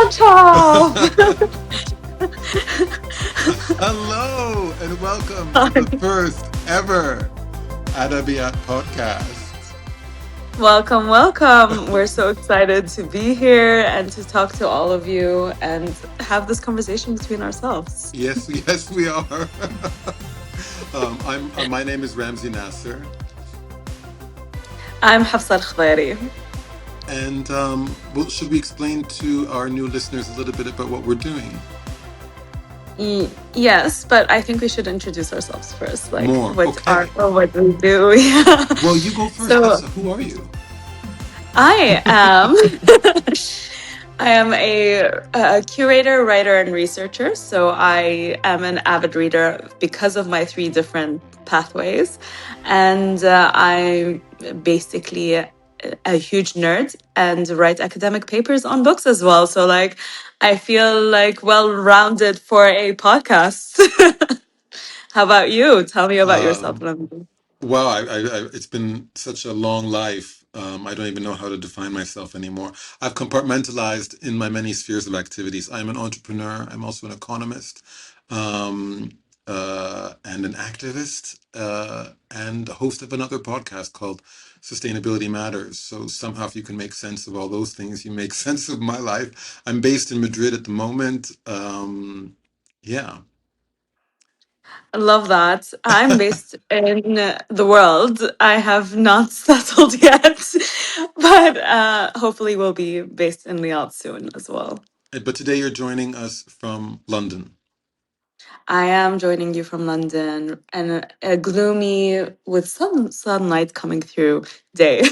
Ciao, Hello and welcome to ciao. the first ever Adabiyat Podcast. Welcome, welcome. We're so excited to be here and to talk to all of you and have this conversation between ourselves. Yes, yes, we are. My name is Ramzi Nasir, I'm Hafsa Alkhudairi. and should we explain to our new listeners a little bit about what we're doing? Yes, but I think we should introduce ourselves first, like More, what are okay. or what we do. Yeah. Well, you go first, So Hafsa. Who are you? I am I am a curator, writer, and researcher. So I am an avid reader because of my three different pathways, and I'm basically a huge nerd and write academic papers on books as well. So like I feel like well rounded for a podcast. How about you? Tell me about yourself. Um, Wow, it's been such a long life. I don't even know how to define myself anymore. I've compartmentalized in my many spheres of activities. I'm an entrepreneur. I'm also an economist, and an activist, and a host of another podcast called Sustainability Matters. So somehow, if you can make sense of all those things, you make sense of my life. I'm based in Madrid at the moment. Yeah. I love that. I'm based in the world. I have not settled yet, but hopefully we'll be based in Riyadh soon as well. But today you're joining us from London. I am joining you from London and a gloomy with some sunlight coming through day.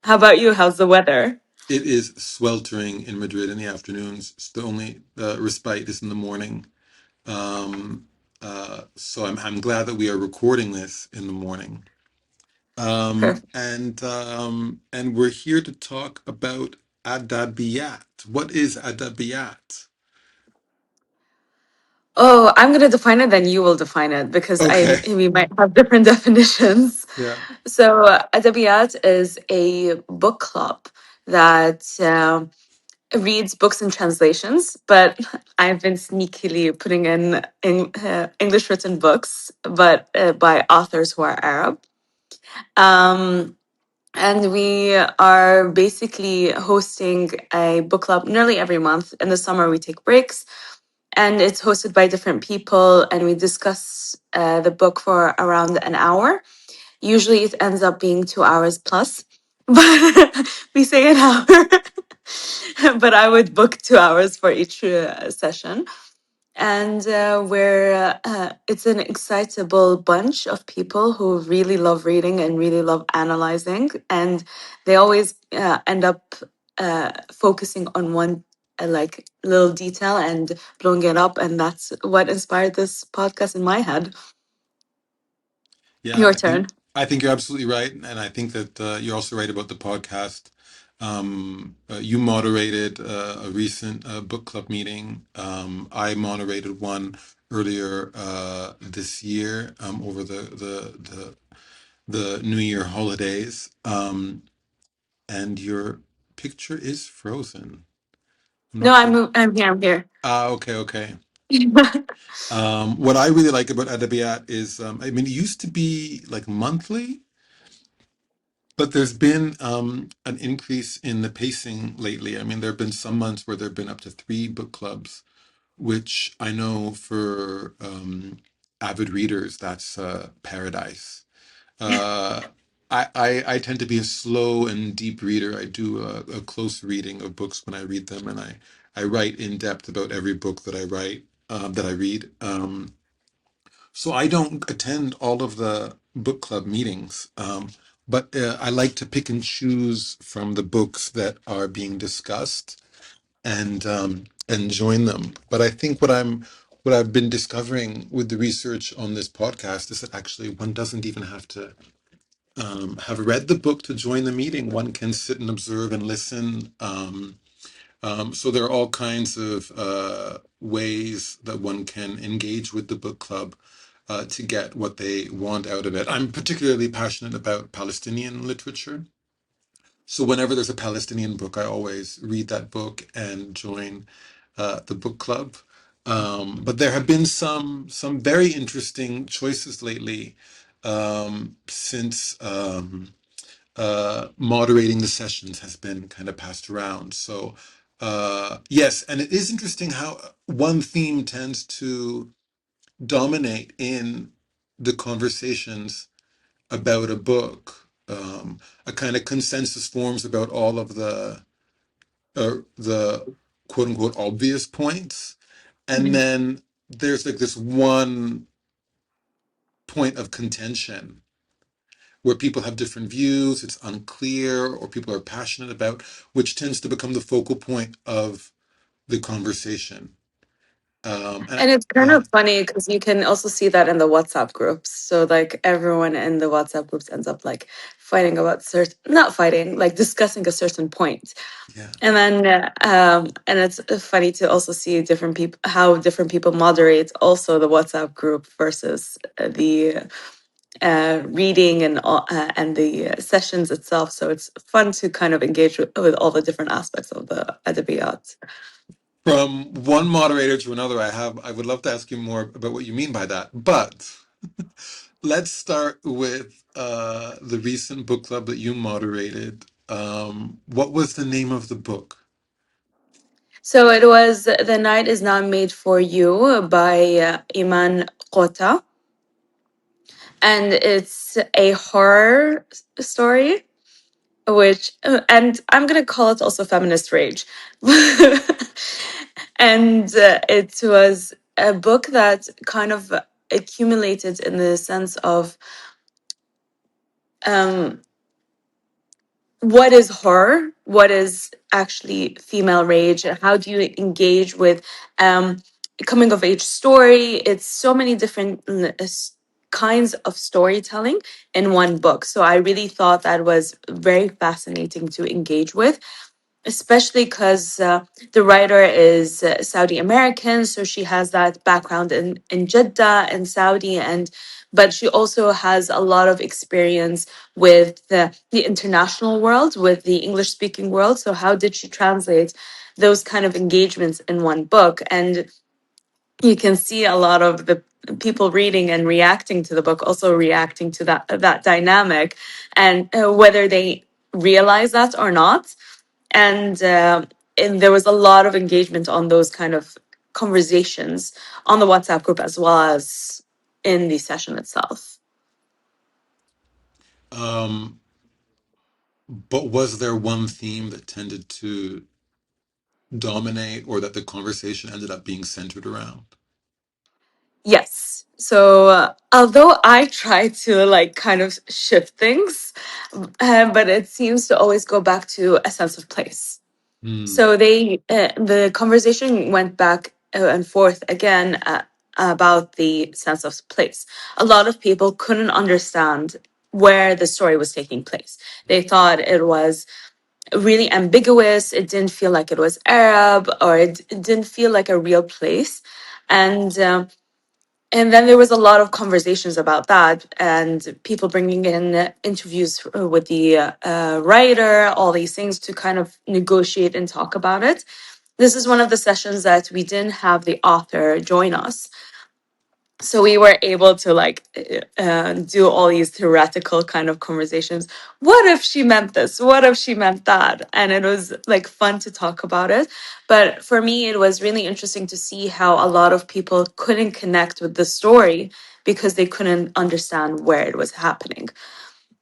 How about you? How's the weather? It is sweltering in Madrid in the afternoons. It's the only respite is in the morning. Um, so I'm glad that we are recording this in the morning. Perfect. And we're here to talk about Adabiyat. What is Adabiyat? Oh, I'm gonna define it, then you will define it because I Okay. we might have different definitions. Yeah. So, Adabiyat is a book club that reads books and translations, but I've been sneakily putting in English written books, but by authors who are Arab. Um, and we are basically hosting a book club nearly every month. In the summer, we take breaks, and it's hosted by different people, and we discuss the book for around an hour. Usually, it ends up being 2 hours plus, but we say an hour. But I would book 2 hours for each session. And it's an excitable bunch of people who really love reading and really love analyzing. And they always end up focusing on one like little detail and blowing it up. And that's what inspired this podcast in my head. Yeah, Your I think turn. I think you're absolutely right, and I think that you're also right about the podcast. You moderated a recent book club meeting. I moderated one earlier this year over the New Year holidays. And your picture is frozen. I'm No, not sure. I'm here. I'm here. Ah, okay, okay. What I really like about Adabiyat is, I mean, it used to be like monthly. But there's been an increase in the pacing lately. I mean, there have been some months where there have been up to three book clubs, which I know for avid readers, that's paradise. Uh, I tend to be a slow and deep reader. I do a close reading of books when I read them, and I write in depth about every book that I write, that I read. So I don't attend all of the book club meetings, but I like to pick and choose from the books that are being discussed and join them. But I think what I've been discovering with the research on this podcast is that actually one doesn't even have to have read the book to join the meeting. One can sit and observe and listen. So there are all kinds of ways that one can engage with the book club to get what they want out of it. I'm particularly passionate about Palestinian literature. So whenever there's a Palestinian book, I always read that book and join the book club. But there have been some very interesting choices lately since moderating the sessions has been kind of passed around. So yes, and it is interesting how one theme tends to dominate in the conversations about a book. A kind of consensus forms about all of the quote unquote obvious points, and Mhm. then there's like this one point of contention where people have different views, it's unclear, or people are passionate about, which tends to become the focal point of the conversation. And And it's kind yeah, of funny because you can also see that in the WhatsApp groups. So like everyone in the WhatsApp groups ends up like fighting about certain, not fighting, like discussing a certain point. yeah. And then, and it's funny to also see different people, how different people moderate also the WhatsApp group versus the reading and the sessions itself. So it's fun to kind of engage with all the different aspects of the adabiyat. From one moderator to another, I would love to ask you more about what you mean by that. But let's start with the recent book club that you moderated. What was the name of the book? So it was The Night Is Not Made for You by Eman Quotah. And it's a horror story, which, and I'm going to call it also feminist rage. And it was a book that kind of accumulated in the sense of um, what is horror, what is actually female rage, and how do you engage with um, a coming of age story. It's so many different kinds of storytelling in one book, so I really thought that was very fascinating to engage with, especially because the writer is Saudi American, so she has that background in Jeddah and Saudi, and but she also has a lot of experience with the international world, with the English speaking world. So how did she translate those kind of engagements in one book? And you can see a lot of the people reading and reacting to the book also reacting to that dynamic, and whether they realize that or not. And there was a lot of engagement on those kind of conversations on the WhatsApp group as well as in the session itself. Um, but was there one theme that tended to dominate or that the conversation ended up being centered around? Yes. So although I try to like kind of shift things, but it seems to always go back to a sense of place. Hmm. So the conversation went back and forth again about the sense of place. A lot of people couldn't understand where the story was taking place. They thought it was really ambiguous. It didn't feel like it was Arab, or it didn't feel like a real place. And and then there was a lot of conversations about that, and people bringing in interviews with the writer, all these things to kind of negotiate and talk about it. This is one of the sessions that we didn't have the author join us, so we were able to like do all these theoretical kind of conversations. What if she meant this, what if she meant that? And it was like fun to talk about it. But for me it was really interesting to see how a lot of people couldn't connect with the story because they couldn't understand where it was happening.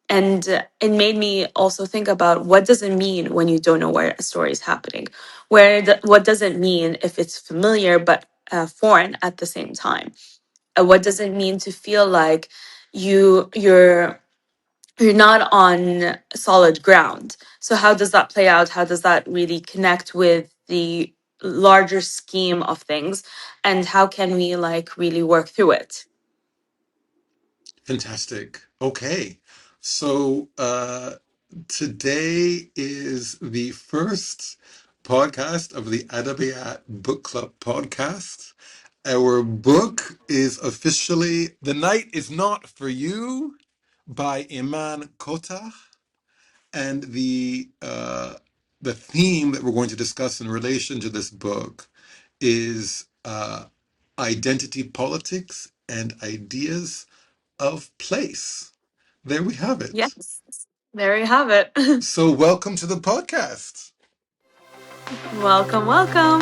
And it made me also think about, what does it mean when you don't know where a story is happening, what does it mean if it's familiar but foreign at the same time. What does it mean to feel like you're not on solid ground? So how does that play out? How does that really connect with the larger scheme of things, and how can we like really work through it? Fantastic. Okay. So today is the first podcast of the Adabiyat Book Club podcast. Our book is officially The Night Is Not For You by Eman Quotah. And the theme that we're going to discuss in relation to this book is identity politics and ideas of place. There we have it. Yes, there you have it. So, welcome to the podcast. Welcome, welcome.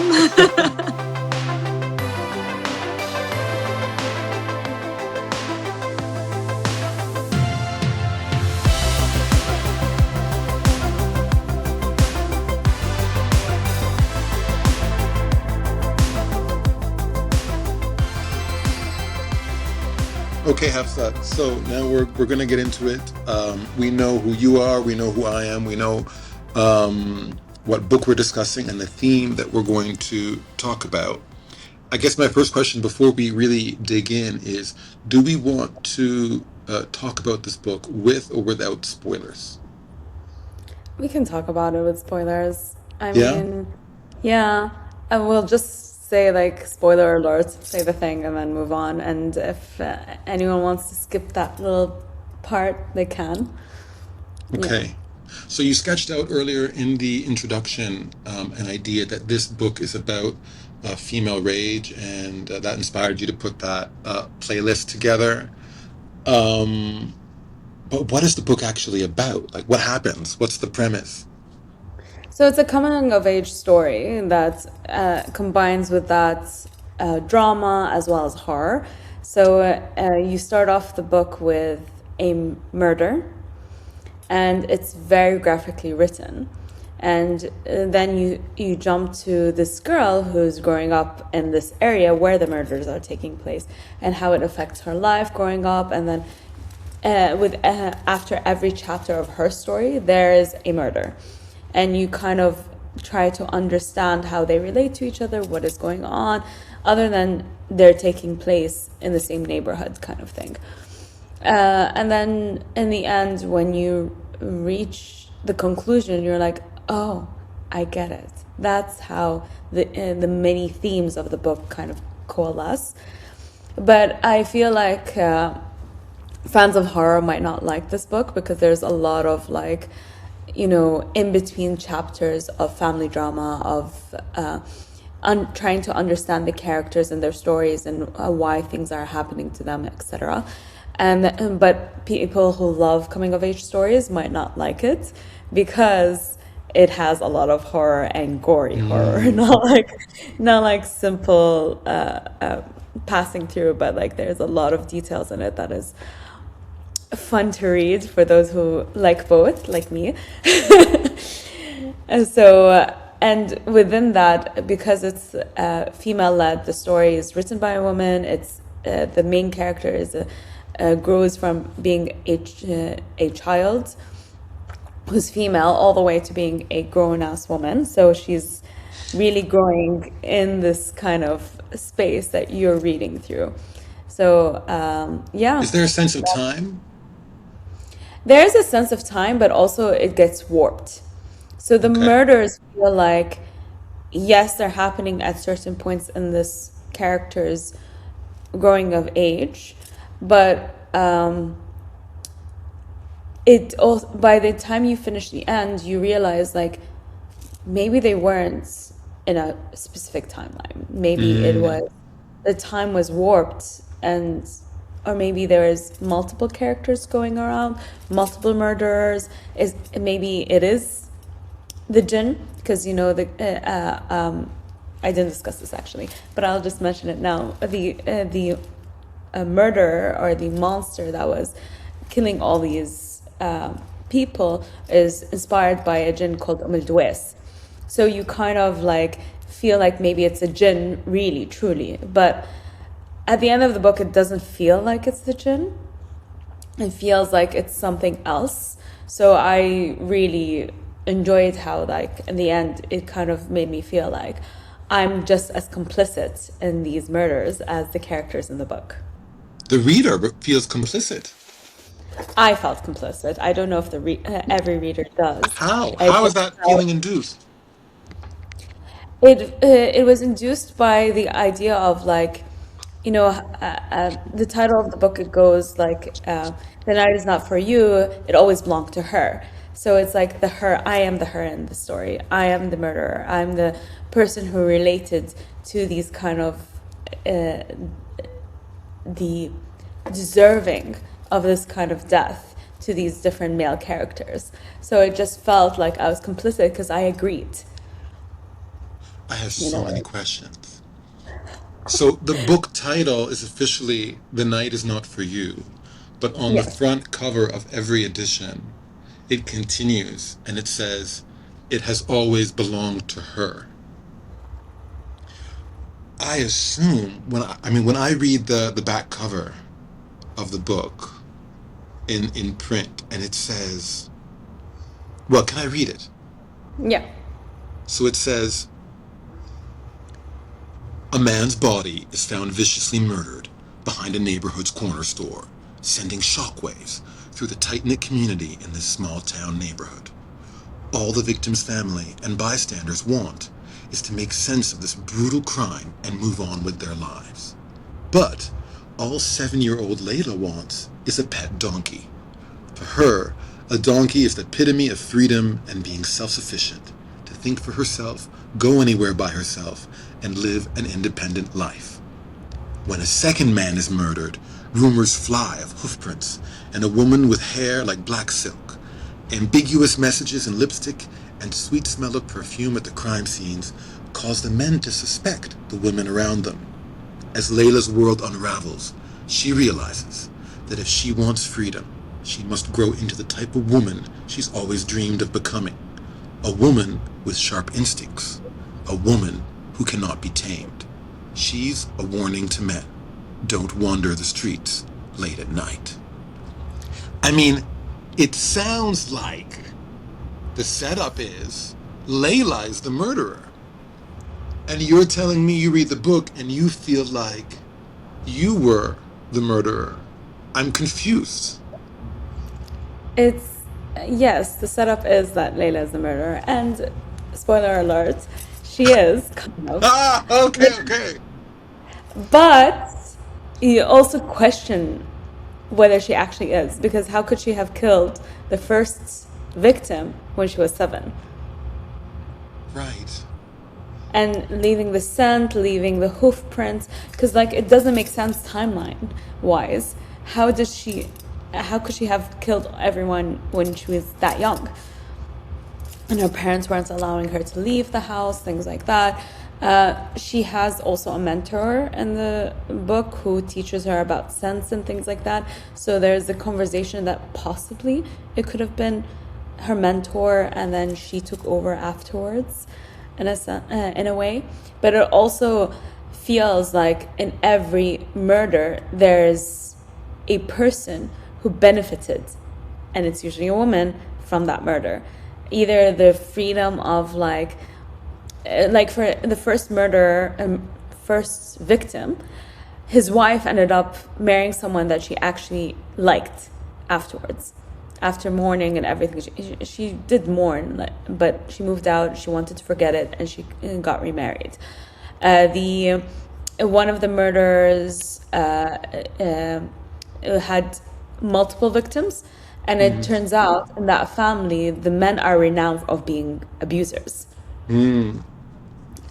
Okay, Hafsa. So now we're going to get into it. We know who you are. We know who I am. We know what book we're discussing and the theme that we're going to talk about. I guess my first question before we really dig in is, do we want to talk about this book with or without spoilers? We can talk about it with spoilers. I Yeah? mean, yeah, and we'll just say like spoiler alert, say the thing, and then move on. And if anyone wants to skip that little part, they can. Yeah. Okay. So you sketched out earlier in the introduction an idea that this book is about female rage, and that inspired you to put that playlist together. Um, but what is the book actually about? Like, what happens? What's the premise? So it's a coming of age story that combines with that drama as well as horror. So you start off the book with a murder, and it's very graphically written. And then you jump to this girl who's growing up in this area where the murders are taking place and how it affects her life growing up. And then after every chapter of her story, there is a murder. And you kind of try to understand how they relate to each other, what is going on, other than they're taking place in the same neighborhood kind of thing. And then in the end, when you reach the conclusion, you're like, oh, I get it. That's how the many themes of the book kind of coalesce. But I feel like fans of horror might not like this book because there's a lot of like, in between chapters of family drama, of trying to understand the characters and their stories and why things are happening to them, etc. But people who love coming of age stories might not like it because it has a lot of horror and gory horror, not like simple passing through, but like there's a lot of details in it that is fun to read for those who like both, like me. And so, and within that, because it's female-led, the story is written by a woman. It's the main character is grows from being a child who's female all the way to being a grown-ass woman. So she's really growing in this kind of space that you're reading through. So yeah. Is there a sense of time? There's a sense of time, but also it gets warped. So the Okay. murders feel like, yes, they're happening at certain points in this character's growing of age, but it also, by the time you finish the end, you realize like maybe they weren't in a specific timeline. Maybe it was the time was warped, and or maybe there is multiple characters going around, multiple murderers. Is maybe it is the jinn, because I didn't discuss this actually, but I'll just mention it now. The murderer or the monster that was killing all these people is inspired by a jinn called Dwes. So you kind of like feel like maybe it's a jinn, really, truly, but at the end of the book, it doesn't feel like it's the jinn. It feels like it's something else. So I really enjoyed how, like, in the end, it kind of made me feel like I'm just as complicit in these murders as the characters in the book. The reader feels complicit. I felt complicit. I don't know if every reader does. How? I How is just that felt feeling induced? it was induced by the idea of like, the title of the book, it goes like, the night is not for you, it always belonged to her. So it's like I am the her in the story. I am the murderer. I'm the person who related to these kind of the deserving of this kind of death to these different male characters. So it just felt like I was complicit because I agreed. I have so many questions. So the book title is officially The Night Is Not For You, but on the Yes. front cover of every edition, it continues and it says, it has always belonged to her. I assume when I read the back cover of the book in print and it says, well, can I read it? Yeah. So it says, a man's body is found viciously murdered behind a neighborhood's corner store, sending shockwaves through the tight-knit community in this small-town neighborhood. All the victim's family and bystanders want is to make sense of this brutal crime and move on with their lives. But all 7-year-old Layla wants is a pet donkey. For her, a donkey is the epitome of freedom and being self-sufficient, to think for herself, go anywhere by herself, and live an independent life. When a second man is murdered, rumors fly of hoofprints and a woman with hair like black silk, ambiguous messages in lipstick, and sweet smell of perfume at the crime scenes cause the men to suspect the women around them. As Layla's world unravels, she realizes that if she wants freedom, she must grow into the type of woman she's always dreamed of becoming. A woman with sharp instincts. A woman who cannot be tamed. She's a warning to men. Don't wander the streets late at night. I mean, it sounds like the setup is Layla is the murderer. And you're telling me you read the book and you feel like you were the murderer. I'm confused. Yes, the setup is that Layla is the murderer, and spoiler alert, she is kind of. Okay. But you also question whether she actually is, because how could she have killed the first victim when she was 7? Right. And leaving the scent, leaving the hoof prints, because like it doesn't make sense timeline wise. How could she have killed everyone when she was that young? And her parents weren't allowing her to leave the house, things like that. She has also a mentor in the book who teaches her about scents and things like that. So there's a conversation that possibly it could have been her mentor and then she took over afterwards in a way. But it also feels like in every murder there's a person who benefited, and it's usually a woman, from that murder. Either the freedom of like for the first murderer, first victim, his wife ended up marrying someone that she actually liked afterwards. After mourning and everything, she did mourn, but she moved out. She wanted to forget it, and she got remarried. One of the murderers had multiple victims, and it turns out in that family, the men are renowned of being abusers.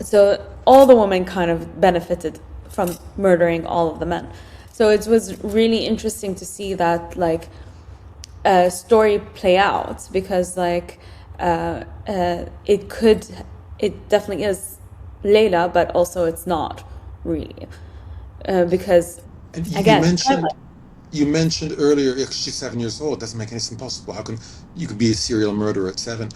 So all the women kind of benefited from murdering all of the men. So it was really interesting to see that story play out, because it definitely is Layla, but also it's not really, because And again, you mentioned earlier she's 7 years old. Doesn't make any sense possible. How can you could be a serial murderer at 7?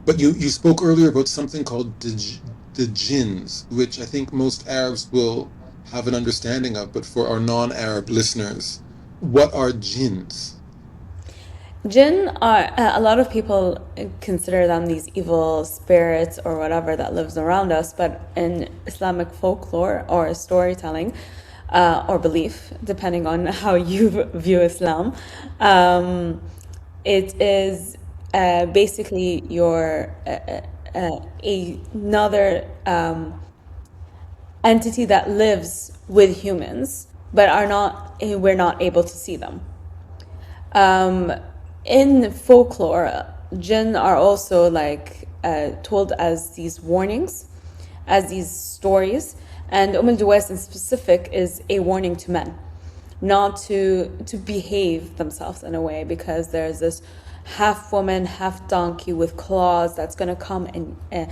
But you spoke earlier about something called the jinns, which I think most Arabs will have an understanding of. But for our non-Arab listeners, what are jinns? Jinn are a lot of people consider them these evil spirits or whatever that lives around us, but in Islamic folklore or storytelling or belief, depending on how you view Islam, it is basically your another entity that lives with humans, but we're not able to see them. In folklore, jinn are also like told as these warnings, as these stories, and al-Duwais in specific is a warning to men not to behave themselves in a way, because there's this half woman, half donkey with claws that's gonna come and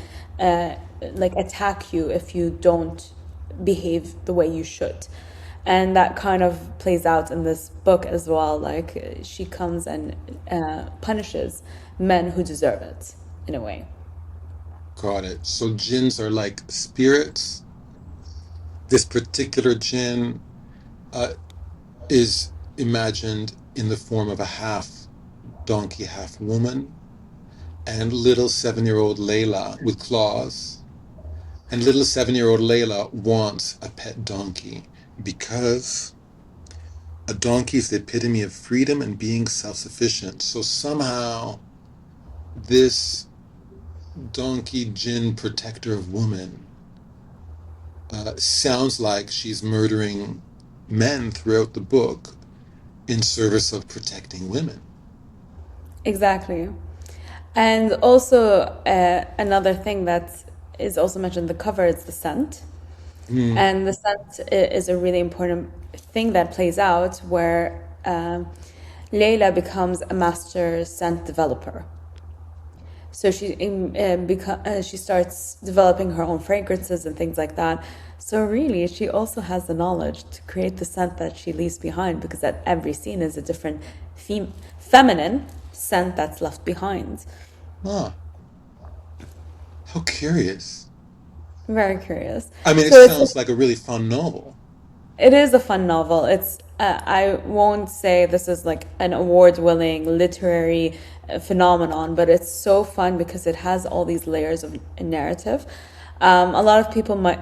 like attack you if you don't behave the way you should. And that kind of plays out in this book as well. Like she comes and punishes men who deserve it in a way. Got it. So jinns are like spirits. This particular jinn is imagined in the form of a half donkey, half woman, and little 7-year-old Layla with claws. And little 7-year-old Layla wants a pet donkey because a donkey is the epitome of freedom and being self-sufficient. So somehow this donkey jinn protector of woman sounds like she's murdering men throughout the book in service of protecting women. Exactly. And also another thing that is also mentioned in the cover is the scent. And the scent is a really important thing that plays out where Layla becomes a master scent developer. So she starts developing her own fragrances and things like that. So really, she also has the knowledge to create the scent that she leaves behind, because at every scene is a different feminine scent that's left behind. Ah, how curious. Very curious. I mean, it So sounds like a really fun novel. it is a fun novel. It's I won't say this is like an award-winning literary phenomenon, but it's so fun because it has all these layers of narrative. A lot of people might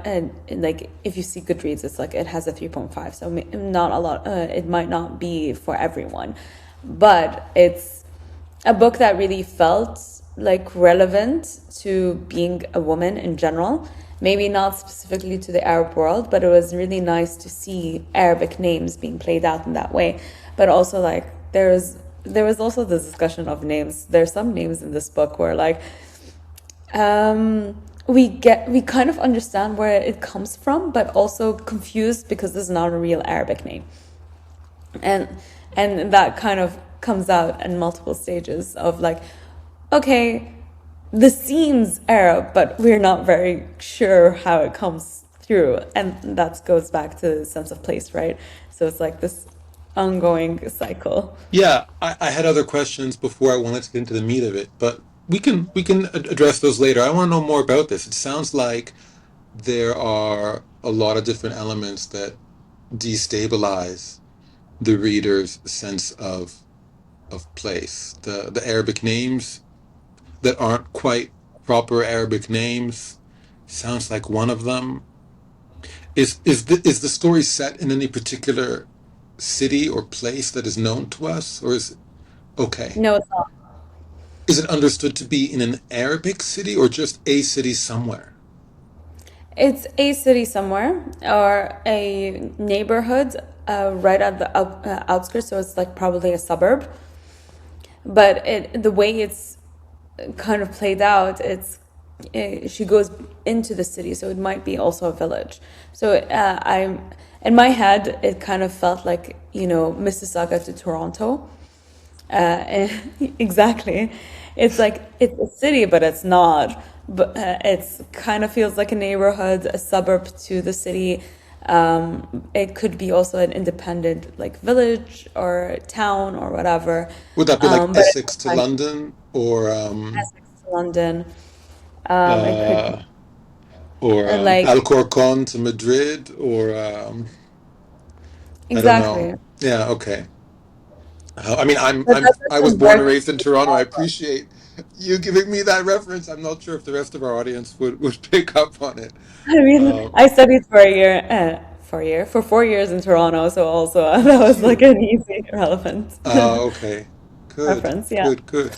like, if you see Goodreads, it's like it has a 3.5, so not a lot. It might not be for everyone, but it's a book that really felt like relevant to being a woman in general. Maybe not specifically to the Arab world, but it was really nice to see Arabic names being played out in that way. But also, like, there was also the discussion of names. There's some names in this book where like we kind of understand where it comes from, but also confused because this is not a real Arabic name. And that kind of comes out in multiple stages of like, okay, this seems Arab, but we're not very sure how it comes through. And that goes back to the sense of place, right? So it's like this ongoing cycle. Yeah, I had other questions before I wanted to get into the meat of it, but we can address those later. I want to know more about this. It sounds like there are a lot of different elements that destabilize the reader's sense of place. The Arabic names that aren't quite proper Arabic names sounds like one of them. Is the story set in any particular city or place that is known to us, or is it okay? No, it's not. Is it understood to be in an Arabic city or just a city somewhere? It's a city somewhere or a neighborhood right at the outskirts, so it's like probably a suburb. But the way it's kind of played out, she goes into the city, so it might be also a village. So I'm in my head, it kind of felt like, Mississauga to Toronto. Exactly. It's like it's a city, but it's not. But it's kind of feels like a neighborhood, a suburb to the city. It could be also an independent like village or town or whatever. Would that be like But it's Essex to like London or Essex to London. It could be uh, or like Alcorcon to Madrid or I don't know. exactly. Yeah, okay. I mean, But that I was doesn't born and work. raised in Toronto. I appreciate you giving me that reference. I'm not sure if the rest of our audience would pick up on it. I mean, Uh, I studied for 4 years in Toronto, so also that did was like you? an easy relevant Okay. Good. reference. Yeah. Good. Good.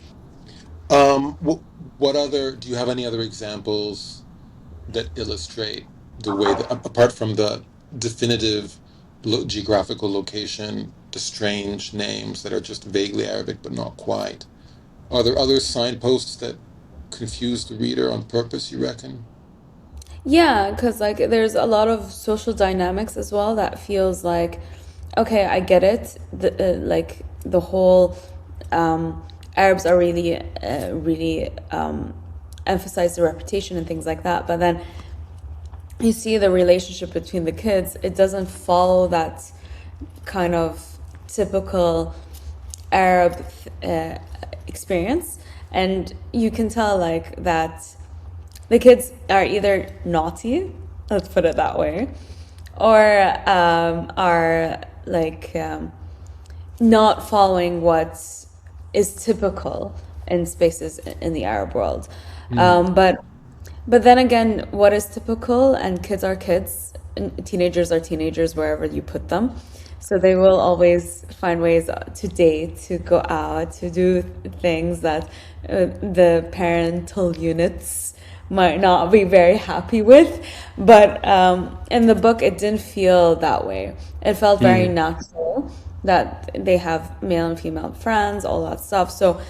What other? Do you have any other examples that illustrate the way that, apart from the definitive geographical location, the strange names that are just vaguely Arabic but not quite? Are there other signposts that confuse the reader on purpose, you reckon? Yeah, because like there's a lot of social dynamics as well that feels like, okay, I get it. Like the whole Arabs are really emphasize the reputation and things like that. But then you see the relationship between the kids. It doesn't follow that kind of typical Arab uh, experience, and you can tell like that the kids are either naughty, let's put it that way, or are like not following what is typical in spaces in the Arab world. Mm. But then again, what is typical, and kids are kids, and teenagers are teenagers wherever you put them. So they will always find ways to date, to go out, to do things that the parental units might not be very happy with. But in the book, it didn't feel that way. It felt very Mm. natural that they have male and female friends, all that stuff. So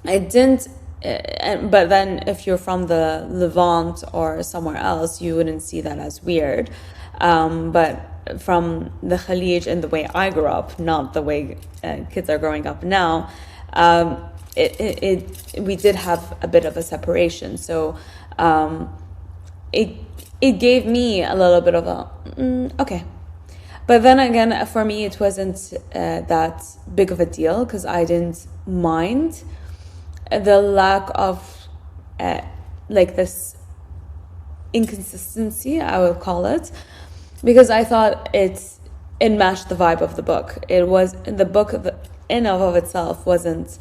I didn't, but then if you're from the Levant or somewhere else, you wouldn't see that as weird. But from the Khalij and the way I grew up, not the way kids are growing up now, we did have a bit of a separation. So it it gave me a little bit of a okay. But then again, for me, it wasn't that big of a deal because I didn't mind the lack of uh, like this inconsistency, I would call it, because I thought it matched the vibe of the book. It was the book in of itself wasn't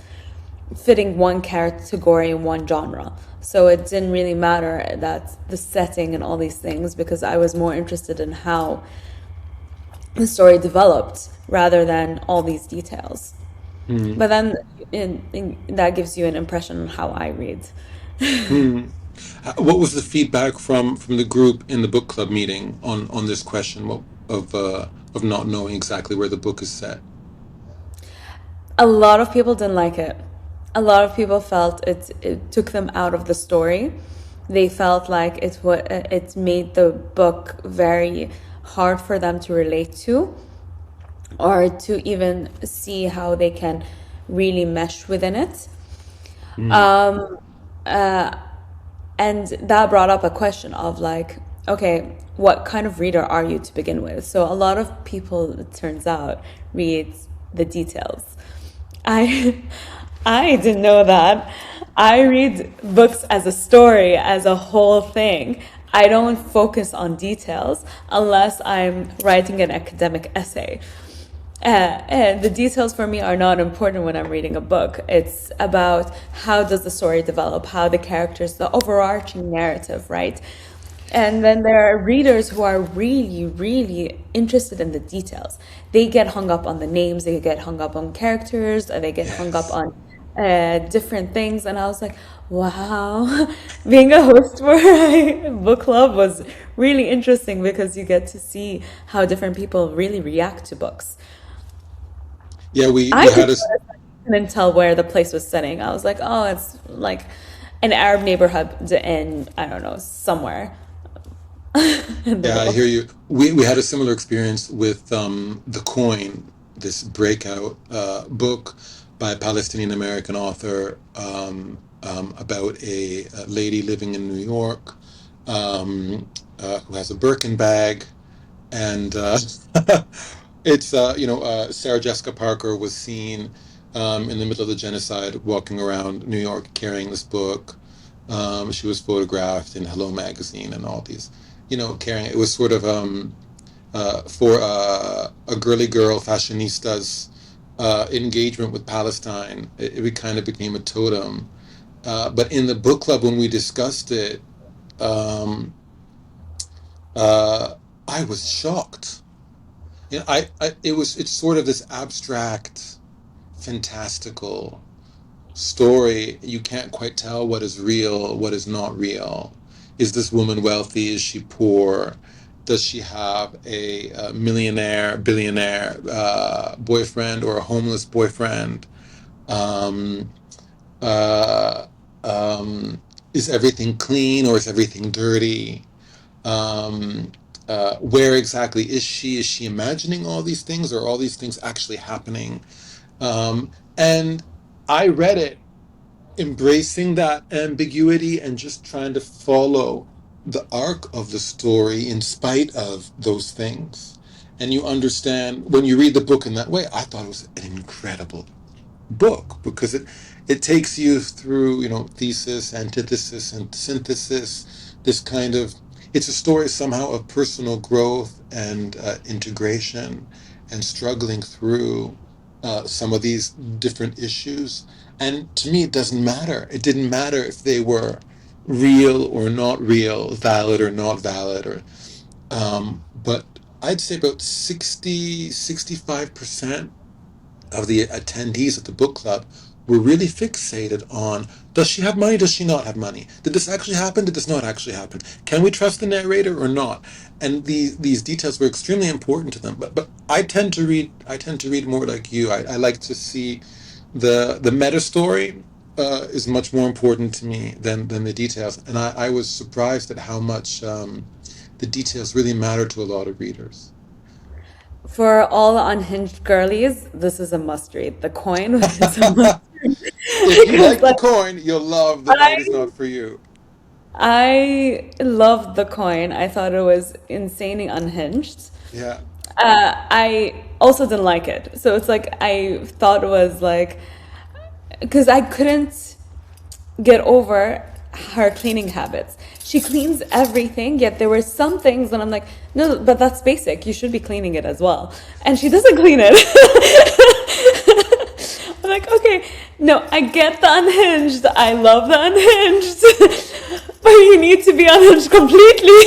fitting one category in one genre. So it didn't really matter that the setting and all these things because I was more interested in how the story developed rather than all these details. Mm. But then that gives you an impression on how I read. Mm. What was the feedback from the group in the book club meeting on this question of not knowing exactly where the book is set? A lot of people didn't like it. A lot of people felt it took them out of the story. They felt like it made the book very hard for them to relate to or to even see how they can really mesh within it. Mm. Um, and that brought up a question of like, okay, what kind of reader are you to begin with? So a lot of people, it turns out, read the details. I I didn't know that. I read books as a story, as a whole thing. I don't focus on details unless I'm writing an academic essay. And the details for me are not important when I'm reading a book. It's about how does the story develop, how the characters, the overarching narrative, right? And then there are readers who are really, really interested in the details. They get hung up on the names, they get hung up on characters, they get hung up Yes. on different things. And I was like, wow, being a host for a book club was really interesting because you get to see how different people really react to books. Yeah, we I we just had a couldn't tell where the place was sitting. I was like, oh, it's like an Arab neighborhood in, I don't know, somewhere in the Yeah, I book. hear you. We had a similar experience with The Coin, this breakout book by a Palestinian American author about a lady living in New York who has a Birkin bag, and it's Sarah Jessica Parker was seen in the middle of the genocide walking around New York carrying this book. She was photographed in Hello magazine and all these, carrying it. It was sort of for a girly girl fashionista's engagement with Palestine. It kind of became a totem. But in the book club, when we discussed it, um, uh, I was shocked. It's sort of this abstract, fantastical story. You can't quite tell what is real, what is not real. Is this woman wealthy? Is she poor? Does she have a millionaire, billionaire boyfriend or a homeless boyfriend? Um, uh, is everything clean or is everything dirty? Um, where exactly is she? Is she imagining all these things, or are all these things actually happening? And I read it embracing that ambiguity and just trying to follow the arc of the story in spite of those things. And you understand when you read the book in that way. I thought it was an incredible book because it takes you through, you know, thesis, antithesis, and synthesis. This kind of, it's a story somehow of personal growth and integration and struggling through some of these different issues. And to me, it doesn't matter. It didn't matter if they were real or not real, valid or not valid, or but I'd say about 65% of the attendees at the book club were really fixated on, does she have money, does she not have money, did this actually happen, did this not actually happen, can we trust the narrator or not? And these details were extremely important to them. But I tend to read more like you. I like to see the meta story is much more important to me than the details. And I was surprised at how much the details really matter to a lot of readers. For all the unhinged girlies, this is a must read. The Coin is a must read. If you Because like the like coin, you'll love The I Night Is Not For You. I loved The Coin. I thought it was insanely unhinged. Yeah. I also didn't like it. So it's like I thought it was like because I couldn't get over her cleaning habits. She cleans everything, yet there were some things and I'm like, no, but that's basic. You should be cleaning it as well. And she doesn't clean it. I'm like, okay, no, I get the unhinged. I love the unhinged. But you need to be unhinged completely.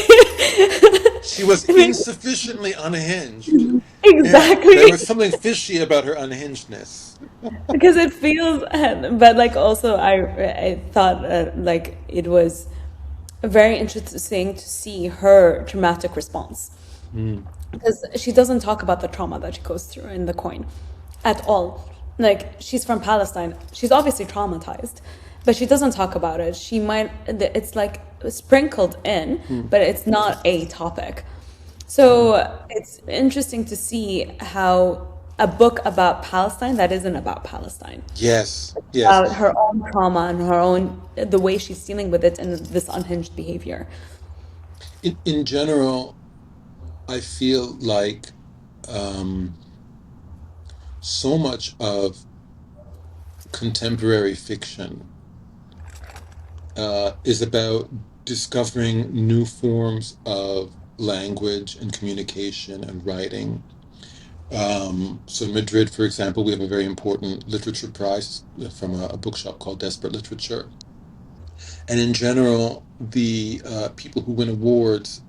She was I mean, insufficiently unhinged. Yeah. There exactly. was something fishy about her unhingedness. Because it feels, but like also I thought like it was very interesting to see her traumatic response Mm. because she doesn't talk about the trauma that she goes through in The Coin at all. Like she's from Palestine, she's obviously traumatized, but she doesn't talk about it. She might, it's like sprinkled in, Mm. but it's not a topic. So it's interesting to see how a book about Palestine that isn't about Palestine, Yes. Yes. about her own trauma and her own the way she's dealing with it and this unhinged behavior. In general, I feel like um, so much of contemporary fiction is about discovering new forms of language and communication and writing. So in Madrid, for example, we have a very important literature prize from a bookshop called Desperate Literature. And in general, the people who win awards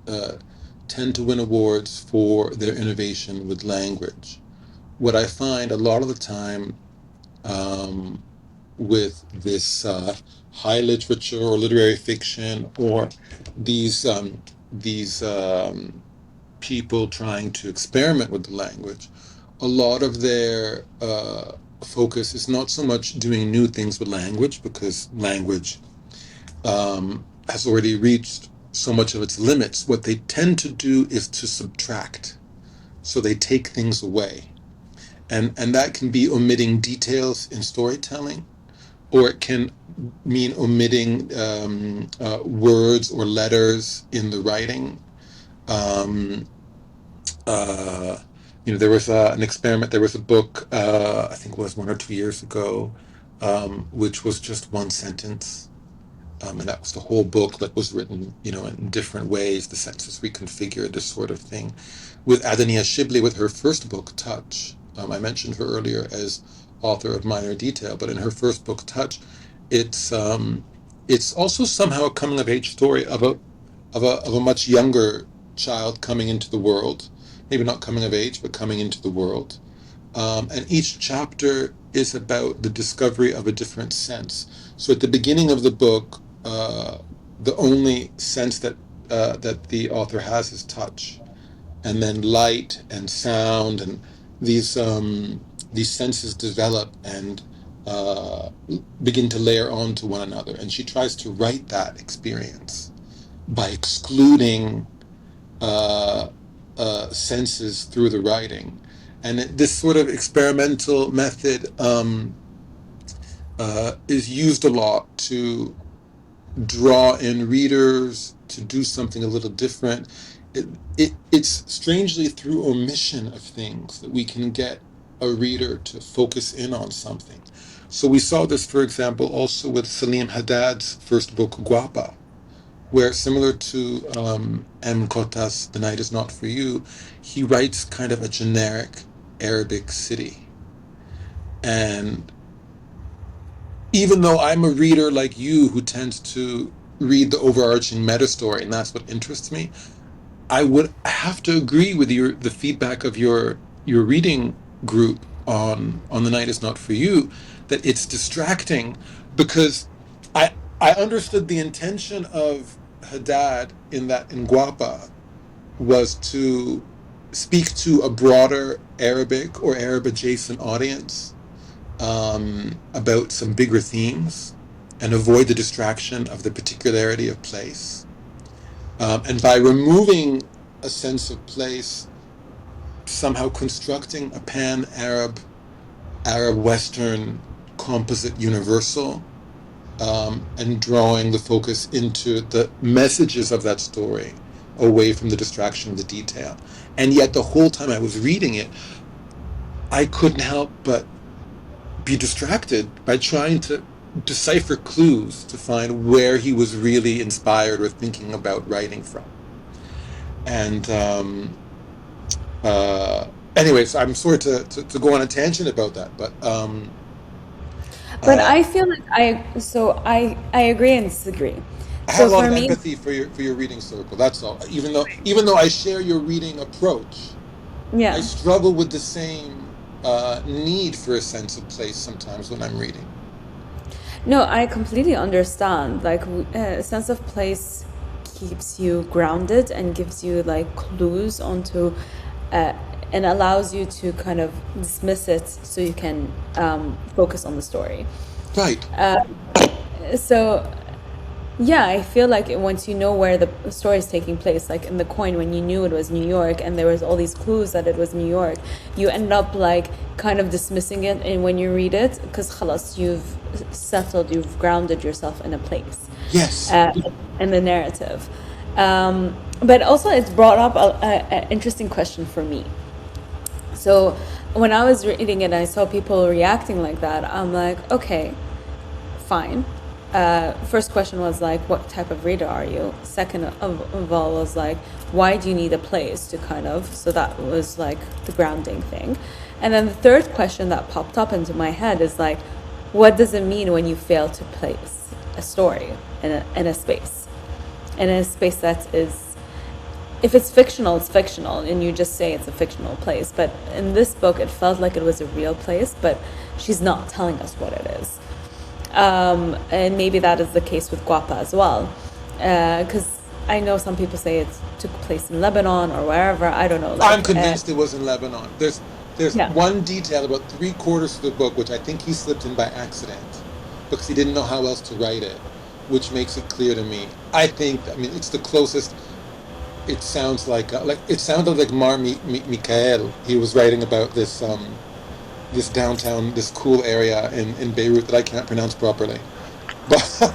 tend to win awards for their innovation with language. What I find a lot of the time um, with this high literature or literary fiction or these people trying to experiment with the language, a lot of their focus is not so much doing new things with language because language has already reached so much of its limits. What they tend to do is to subtract. So they take things away. And that can be omitting details in storytelling, or it can mean omitting words or letters in the writing. Um, uh, there was an experiment. There was a book, I think it was 1 or 2 years ago, which was just one sentence. And that was the whole book that was written, in different ways, the sentences reconfigured, this sort of thing. With Adania Shibli, with her first book, Touch, I mentioned her earlier as author of Minor Detail, but in her first book, Touch, it's also somehow a coming of age story of a much younger child coming into the world, maybe not coming of age, but coming into the world. And each chapter is about the discovery of a different sense. So at the beginning of the book, the only sense that the author has is touch, and then light and sound, and these senses develop, and begin to layer onto one another. And she tries to write that experience by excluding senses through the writing. And this sort of experimental method is used a lot to draw in readers to do something a little different. It's strangely through omission of things that we can get a reader to focus in on something. So we saw this, for example, also with Salim Haddad's first book, Guapa, where similar to Eman Quotah's The Night Is Not For You, he writes kind of a generic Arabic city. And even though I'm a reader like you who tends to read the overarching meta story, and that's what interests me, I would have to agree with the feedback of your reading group on The Night Is Not For You, that it's distracting, because I understood the intention of Haddad in Guapa was to speak to a broader Arabic or Arab adjacent audience about some bigger themes and avoid the distraction of the particularity of place. And by removing a sense of place, somehow constructing a pan-Arab, Arab-Western composite universal, and drawing the focus into the messages of that story away from the distraction of the detail. And yet the whole time I was reading it, I couldn't help but be distracted by trying to decipher clues to find where he was really inspired or thinking about writing from. And anyways, I'm sorry to go on a tangent about that, but I feel like I agree and disagree. I have So a lot for of me, empathy for your reading circle. That's all. Even though I share your reading approach, I yeah. struggle with the same need for a sense of place sometimes when I'm reading. No, I completely understand. Like, a sense of place keeps you grounded and gives you like clues onto, and allows you to kind of dismiss it so you can focus on the story. Right. So, yeah, I feel like once you know where the story is taking place, like in The Coin, when you knew it was New York and there was all these clues that it was New York, you end up like kind of dismissing it, and when you read it, because khalas, you've settled, you've grounded yourself in a place, Yes. in the narrative. But also, it's brought up an interesting question for me. So when I was reading it, I saw people reacting like that. I'm like, okay, fine. First question was like, what type of reader are you? Second of all was like, why do you need a place to kind of, so that was like the grounding thing. And then the third question that popped up into my head is like, what does it mean when you fail to place a story in a space? In a space that is, if it's fictional, it's fictional, and you just say it's a fictional place. But in this book, it felt like it was a real place, but she's not telling us what it is. And maybe that is the case with Guapa as well, because I know some people say it took place in Lebanon or wherever. I don't know. I'm convinced it was in Lebanon. There's Yeah. one detail about 3/4 of the book which I think he slipped in by accident because he didn't know how else to write it, which makes it clear to me. I mean, it's the closest. It sounds like it sounded like Mikael. He was writing about this downtown, this cool area in Beirut that I can't pronounce properly. But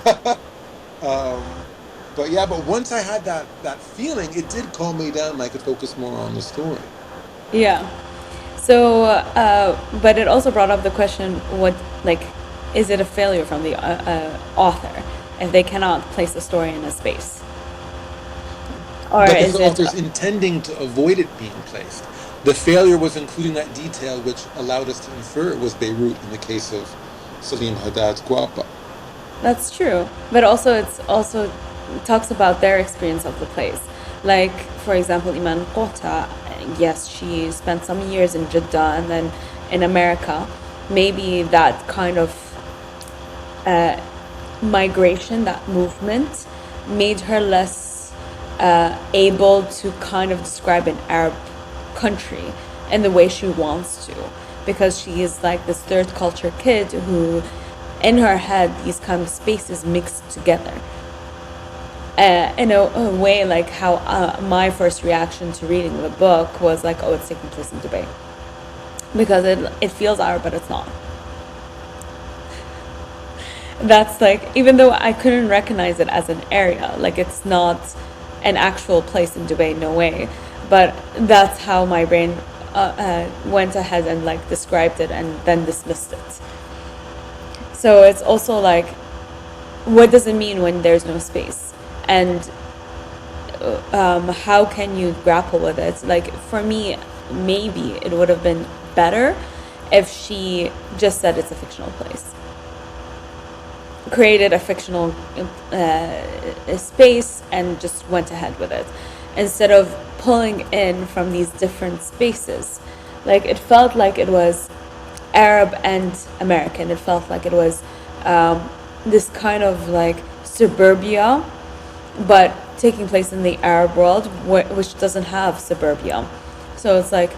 but once I had that feeling, it did calm me down and I could focus more on the story. Yeah. So, but it also brought up the question: what, like, is it a failure from the author if they cannot place a story in a space, or But if is the it? author's intending to avoid it being placed, the failure was including that detail which allowed us to infer it was Beirut in the case of Salim Haddad's Guapa. That's true, but also it's also talks about their experience of the place. Like, for example, Eman Quotah, yes, she spent some years in Jeddah and then in America. Maybe that kind of migration, that movement, made her less able to kind of describe an Arab country in the way she wants to. because she is like this third culture kid who, in her head, these kind of spaces mixed together. In a way, like how my first reaction to reading the book was like, oh, it's taking place in Dubai, because it feels Arab, but it's not. That's like, even though I couldn't recognize it as an area, like it's not an actual place in Dubai, no way. But that's how my brain went ahead and like described it and then dismissed it. So it's also like, what does it mean when there's no space? And how can you grapple with it? Like for me, maybe it would have been better if she just said it's a fictional place, created a fictional space and just went ahead with it, instead of pulling in from these different spaces. Like it felt like it was Arab and American. It felt like it was this kind of like suburbia, but taking place in the Arab world, which doesn't have suburbia. So it's like,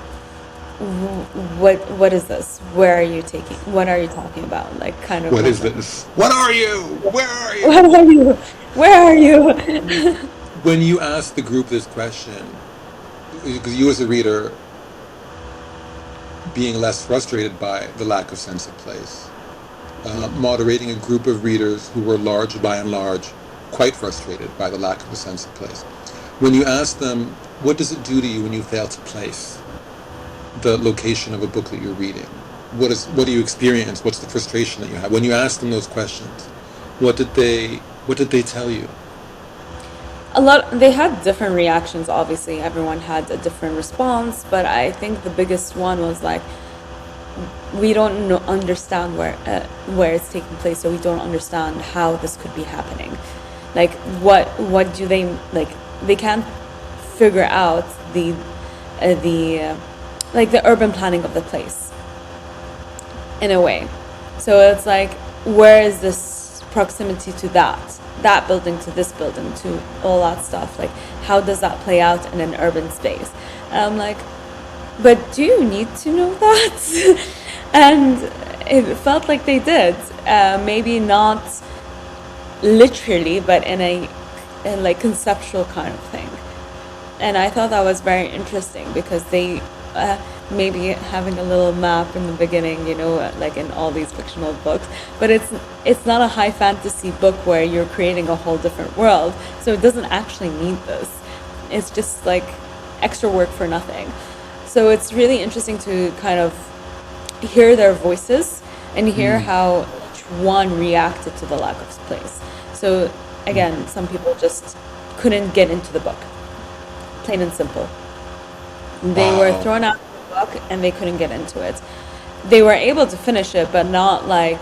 what is this? Where are you taking? What are you talking about? Like kind of. What is this? What are you? Where are you? What are you? Where are you? When you ask the group this question, because you as a reader being less frustrated by the lack of sense of place, moderating a group of readers who were large, by and large, quite frustrated by the lack of a sense of place. When you ask them, what does it do to you when you fail to place the location of a book that you're reading? What do you experience? What's the frustration that you have? When you ask them those questions, what did they tell you? They had different reactions. Obviously, everyone had a different response, but I think the biggest one was like, we don't understand where it's taking place, so we don't understand how this could be happening. Like what do they like? They can't figure out the like the urban planning of the place in a way. So it's like, where is this proximity to that building, to this building, to all that stuff? Like, how does that play out in an urban space? And I'm like, but do you need to know that? And it felt like they did. Maybe not literally, but in like conceptual kind of thing. And I thought that was very interesting, because they maybe having a little map in the beginning, like in all these fictional books, but it's not a high fantasy book where you're creating a whole different world, so it doesn't actually need this. It's just like extra work for nothing. So it's really interesting to kind of hear their voices and hear how each one reacted to the lack of place. So again, some people just couldn't get into the book, plain and simple. They were thrown out of the book and they couldn't get into it. They were able to finish it, but not like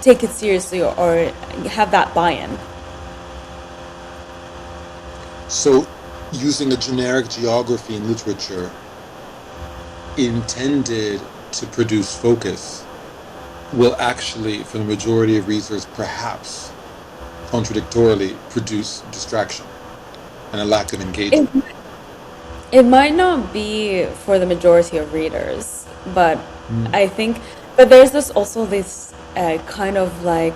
take it seriously or have that buy-in. So, using a generic geography in literature intended to produce focus will actually, for the majority of readers, perhaps contradictorily produce distraction and a lack of engagement. It might not be for the majority of readers, but I think, but there's this kind of like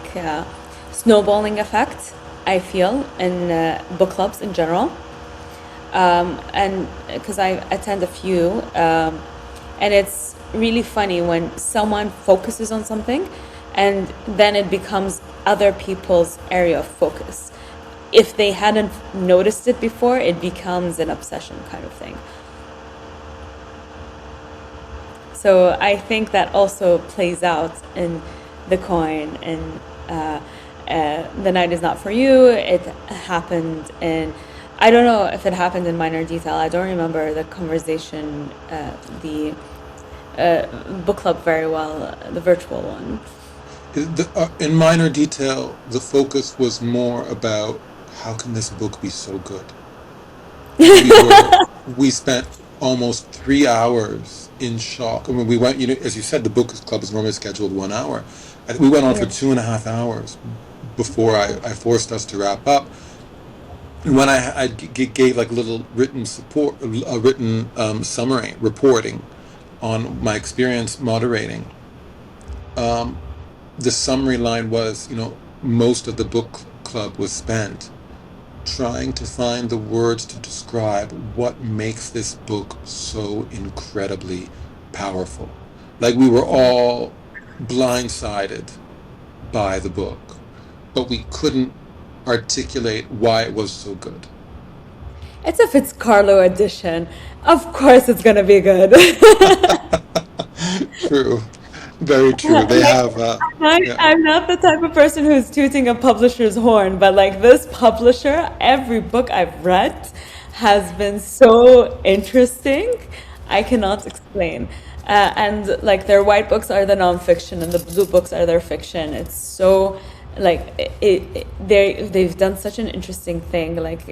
snowballing effect, I feel, in book clubs in general. And because I attend a few, and it's really funny when someone focuses on something and then it becomes other people's area of focus. If they hadn't noticed it before, it becomes an obsession kind of thing. So I think that also plays out in The Coin and The Night Is Not For You. It happened in, I don't know if it happened in Minor Detail. I don't remember the conversation, the book club very well, the virtual one. In Minor Detail, the focus was more about how can this book be so good? We spent almost 3 hours in shock. I mean, we went, as you said, the book club is normally scheduled 1 hour. We went on for 2.5 hours before I forced us to wrap up. And when I gave like little written support, a written summary reporting on my experience moderating, the summary line was, most of the book club was spent trying to find the words to describe what makes this book so incredibly powerful. Like we were all blindsided by the book, but we couldn't articulate why it was so good. It's a Fitzcarlo edition. Of course it's gonna be good. True. Very true. They Like, have, yeah. I'm not the type of person who's tooting a publisher's horn, but like this publisher, every book I've read has been so interesting. I cannot explain. And like their white books are the nonfiction, and the blue books are their fiction. It's so like they've done such an interesting thing like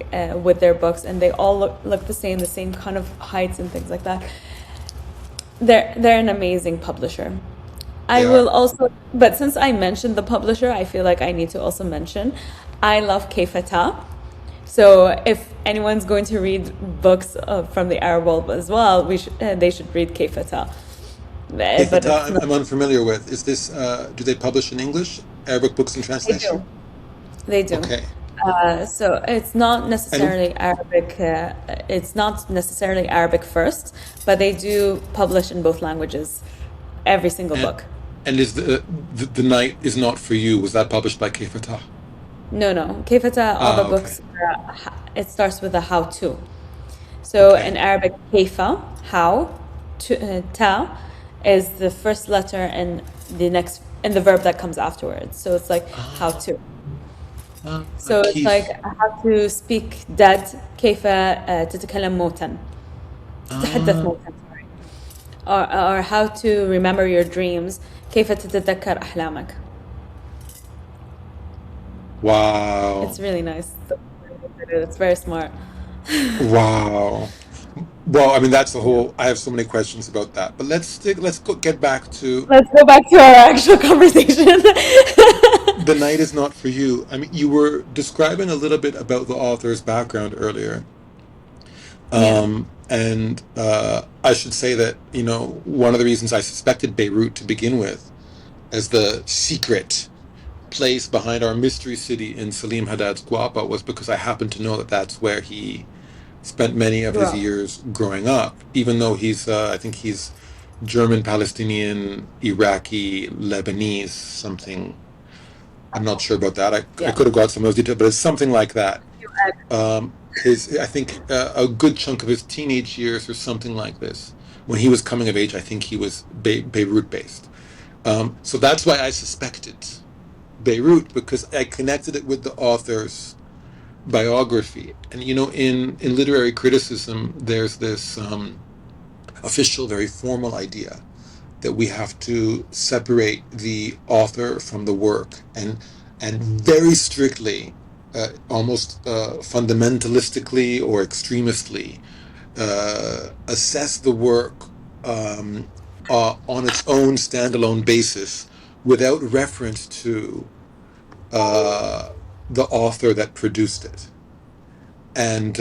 with their books, and they all look the same kind of heights and things like that. They're an amazing publisher. I They will are. also, but since I mentioned the publisher, I feel like I need to also mention I love Kefata. So if anyone's going to read books from the Arab world as well, they should read Kefata. But Ifata, it's not. I'm unfamiliar with. Is this, do they publish in English? Arabic books in They translation? do. They do. Okay. So it's not And necessarily Arabic. It's not necessarily Arabic first, but they do publish in both languages. Every single and, book. and is the night is not for you? Was that published by Kefata? No. Kefata, all the Ah, okay. books, it starts with a how to. So in Okay. Arabic, kaifa, how, ta, is the first letter in the verb that comes afterwards. So it's like how Ah, to. So it's like Keith. how to speak dead, كيف تتكلم موتا, تتحدث Ah, موتا, sorry. Or how to remember your dreams, كيف تتذكر أحلامك. wow. It's really nice. It's very smart. Wow. Well, I mean, that's the whole, I have so many questions about that, but get back to Let's go back to our actual conversation. The Night Is Not For You. I mean, you were describing a little bit about the author's background earlier. Yeah. And I should say that, one of the reasons I suspected Beirut to begin with as the secret place behind our mystery city in Salim Haddad's Guapa was because I happened to know that that's where he spent many of his Bro. years growing up, even though I think he's German, Palestinian, Iraqi, Lebanese, something. I'm not sure about that. I Yeah. could have got some of those details, but it's something like that. I think a good chunk of his teenage years or something like this. When he was coming of age, I think he was Beirut based. So that's why I suspected Beirut, because I connected it with the author's biography. And in literary criticism, there's this official, very formal idea that we have to separate the author from the work, and very strictly, almost fundamentalistically or extremistly, assess the work on its own standalone basis without reference to the author that produced it. And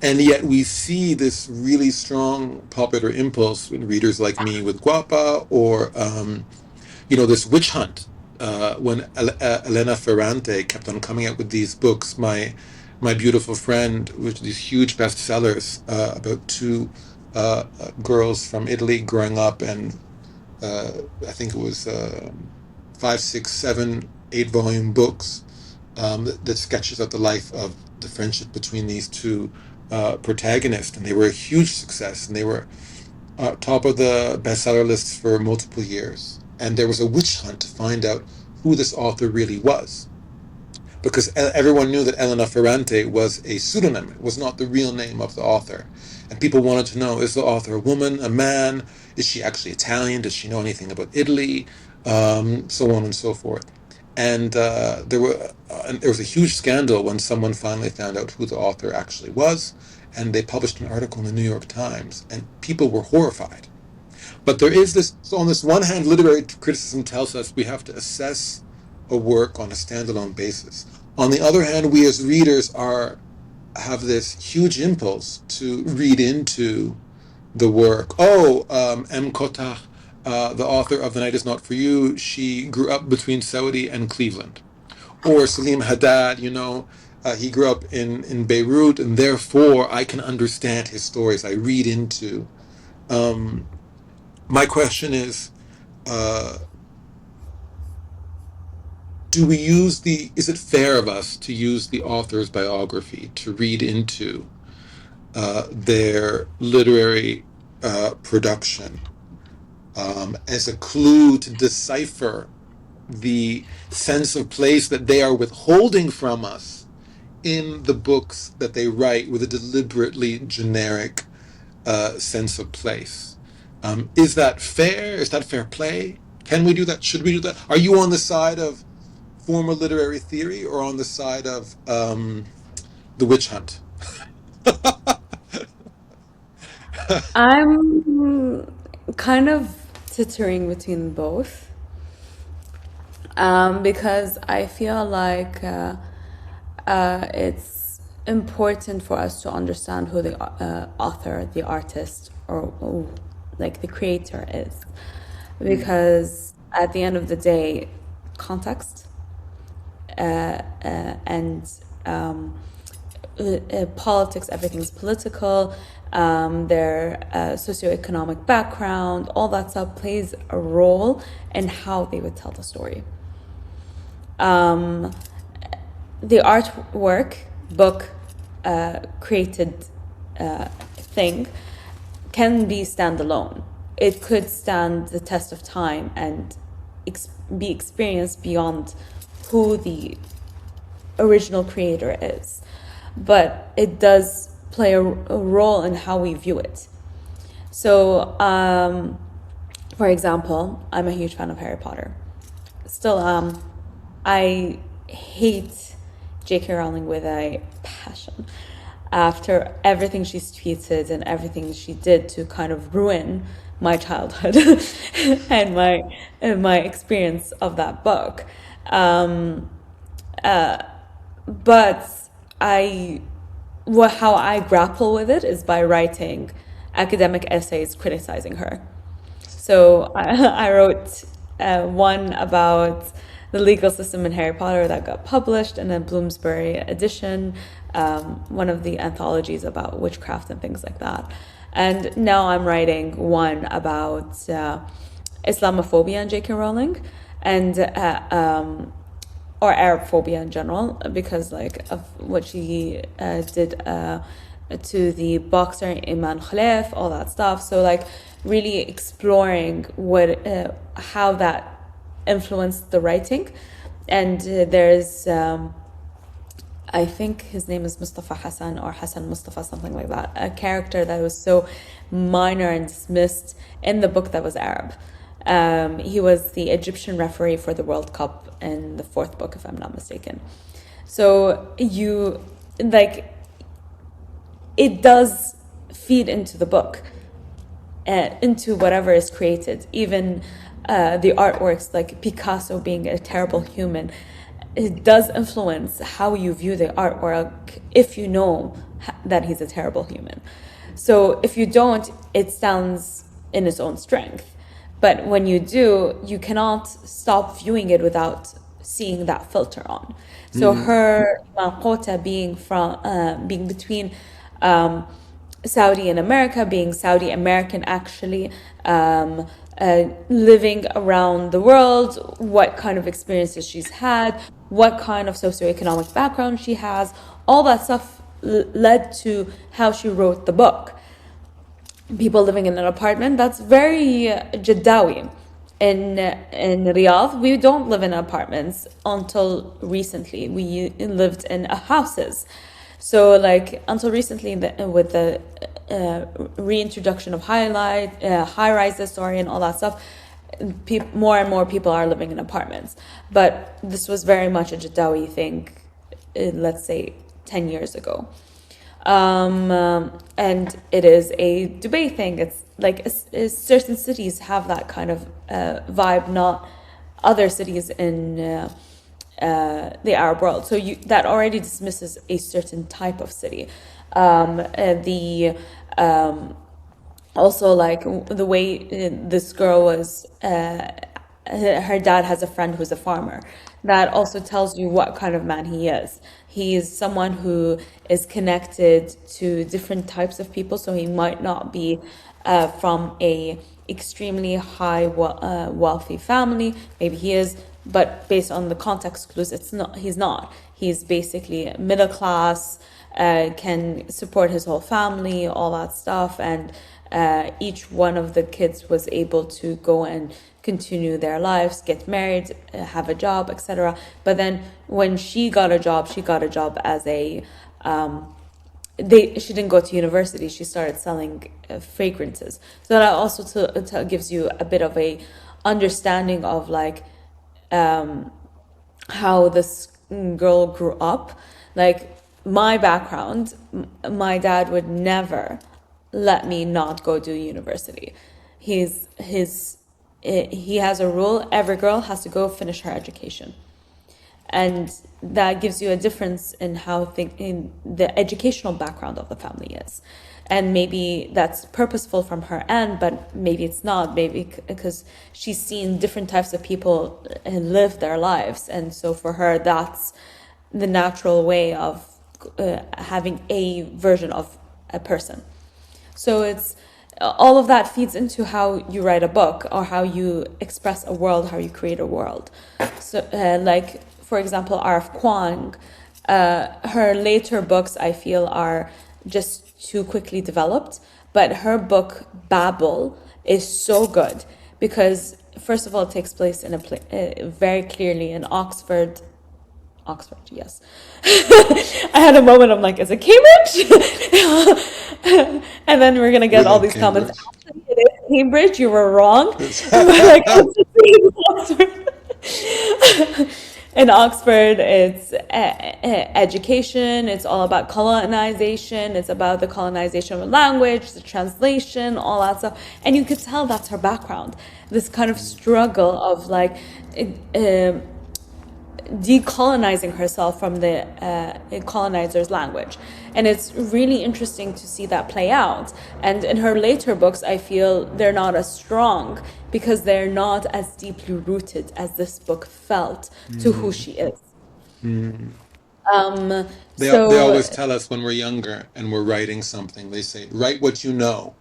and yet we see this really strong popular impulse in readers like me with Guapa, or this witch hunt, when Elena Ferrante kept on coming out with these books. My beautiful friend, with these huge bestsellers about two girls from Italy growing up, and I think it was 5, 6, 7, 8 volume books that sketches out the life of the friendship between these two protagonists, and they were a huge success, and they were top of the bestseller lists for multiple years. And there was a witch hunt to find out who this author really was, because everyone knew that Elena Ferrante was a pseudonym. It was not the real name of the author. And people wanted to know, is the author a woman, a man? Is she actually Italian? Does she know anything about Italy? So on and so forth. And there was a huge scandal when someone finally found out who the author actually was, and they published an article in the New York Times, and people were horrified. But there is this, so on this one hand, literary criticism tells us we have to assess a work on a standalone basis. On the other hand, we as readers have this huge impulse to read into the work. Oh, M. Quotah, the author of The Night Is Not For You, she grew up between Saudi and Cleveland. Or Salim Haddad, he grew up in Beirut, and therefore I can understand his stories. I read into. My question is, is it fair of us to use the author's biography to read into their literary production as a clue to decipher the sense of place that they are withholding from us in the books that they write with a deliberately generic sense of place? Is that fair? Is that fair play? Can we do that? Should we do that? Are you on the side of formal literary theory or on the side of the witch hunt? I'm kind of tittering between both, because I feel like it's important for us to understand who the author, the artist, or like the creator is, because at the end of the day, context and politics, everything's political, their socioeconomic background, all that stuff plays a role in how they would tell the story. The artwork, book, created thing can be standalone. It could stand the test of time and be experienced beyond who the original creator is. But it does play a role in how we view it. So, for example, I'm a huge fan of Harry Potter. Still, I hate J.K. Rowling with a passion after everything she's tweeted and everything she did to kind of ruin my childhood and my experience of that book. But how I grapple with it is by writing academic essays criticizing her. So I wrote one about the legal system in Harry Potter that got published in a Bloomsbury edition, one of the anthologies about witchcraft and things like that. And now I'm writing one about Islamophobia and J.K. Rowling, and or Arab phobia in general, because of what she did to the boxer Eman Quotah, all that stuff. So really exploring how that influenced the writing. And there's I think his name is Mustafa Hassan or Hassan Mustafa, something like that, a character that was so minor and dismissed in the book that was Arab. He was the Egyptian referee for the World Cup in the 4th book, if I'm not mistaken. So it does feed into the book, into whatever is created. Even the artworks, like Picasso being a terrible human, it does influence how you view the artwork if you know that he's a terrible human. So if you don't, it stands in its own strength. But when you do, you cannot stop viewing it without seeing that filter on. So her Eman Quotah being between Saudi and America, being Saudi American actually, living around the world, what kind of experiences she's had, what kind of socioeconomic background she has, all that stuff led to how she wrote the book. People living in an apartment, that's very Jaddawi. In Riyadh, we don't live in apartments until recently. We lived in houses. So until recently, with the reintroduction of high-rises, and all that stuff, more and more people are living in apartments. But this was very much a Jaddawi thing, let's say 10 years ago. And it is a Dubai thing. It's certain cities have that kind of vibe, not other cities in the Arab world. So that already dismisses a certain type of city. also like the way this girl was her dad has a friend who's a farmer. That also tells you what kind of man he is. He is someone who is connected to different types of people, so he might not be from a extremely high wealthy family. Maybe he is, but based on the context clues, it's not. He's not. He's basically middle class, can support his whole family, all that stuff, and each one of the kids was able to go and continue their lives, get married, have a job, etc. But then when she got a job, as a she didn't go to university. She started selling fragrances. So that also gives you a bit of a understanding of like how this girl grew up. Like my background, my dad would never let me not go do university. He has a rule: every girl has to go finish her education, and that gives you a difference in how in the educational background of the family is. And maybe that's purposeful from her end, but maybe it's not. Maybe because she's seen different types of people and live their lives, and so for her that's the natural way of having a version of a person. So it's all of that feeds into how you write a book, or how you express a world, how you create a world. So like for example, R.F. Kuang, her later books I feel are just too quickly developed, but her book Babel is so good because first of all it takes place in very clearly in Oxford, yes. I had a moment, I'm like, is it Cambridge? And then we're gonna get all Within these comments. Cambridge. Actually, it is Cambridge, you were wrong. Like, in Oxford, it's education. It's all about colonization. It's about the colonization of language, the translation, all that stuff. And you could tell that's her background. This kind of struggle of like decolonizing herself from the colonizer's language. And it's really interesting to see that play out. And in her later books, I feel they're not as strong because they're not as deeply rooted as this book felt to who she is. Um, They so always tell us when we're younger and we're writing something, they say, write what you know.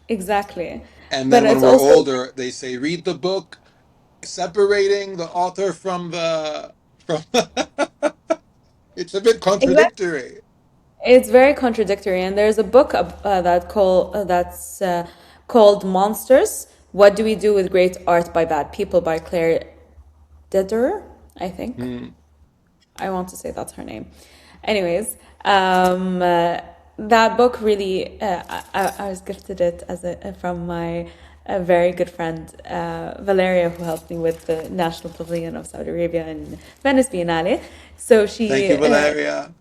exactly. And But then when it's we're also older, they say, read the book, separating the author from from it's a bit exactly. contradictory. It's very contradictory, and there's a book that's called Monsters. What Do We Do with Great Art by Bad People by Claire Dederer, I think. Mm. I want to say that's her name. Anyways, that book really, I was gifted it from my a very good friend, Valeria, who helped me with the National Pavilion of Saudi Arabia in Venice Biennale. So Thank she you, Valeria.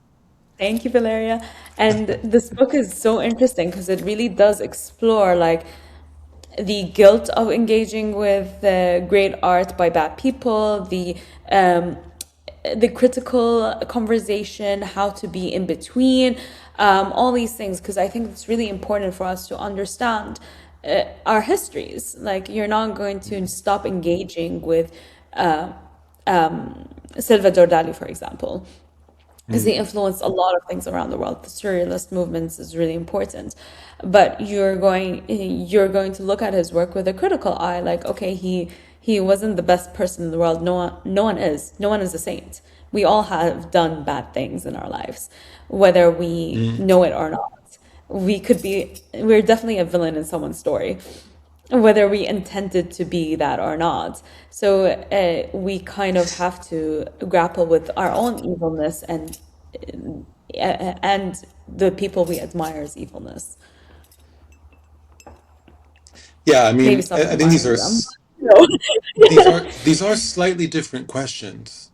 Thank you, Valeria. And this book is so interesting because it really does explore like the guilt of engaging with great art by bad people, the critical conversation, how to be in between, all these things. Because I think it's really important for us to understand our histories. Like you're not going to stop engaging with Salvador Dali, for example, because he Mm. influenced a lot of things around the world. The surrealist movements is really important, but you're going to look at his work with a critical eye. Like, okay, he wasn't the best person in the world. No one is a saint. We all have done bad things in our lives, whether we Mm. know it or not. We're definitely a villain in someone's story, whether we intended to be that or not. So we kind of have to grapple with our own evilness and the people we admire's evilness. Yeah, I Maybe mean, stop I think admiring them. No. these are slightly different questions.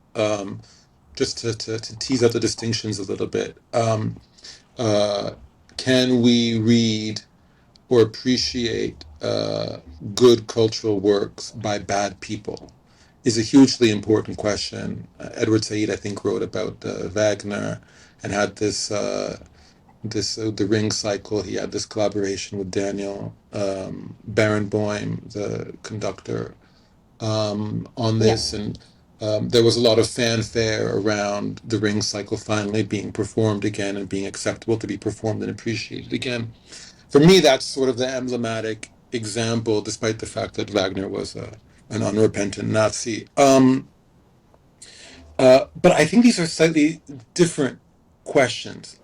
Just to tease out the distinctions a little bit. Uh, can we read or appreciate good cultural works by bad people? Is a hugely important question. Edward Said, I think, wrote about Wagner and had this the Ring cycle. He had this collaboration with Daniel Barenboim, the conductor, on Yeah. this, and there was a lot of fanfare around the Ring cycle finally being performed again and being acceptable to be performed and appreciated again. For me, that's sort of the emblematic example, despite the fact that Wagner was an unrepentant Nazi. But I think these are slightly different questions.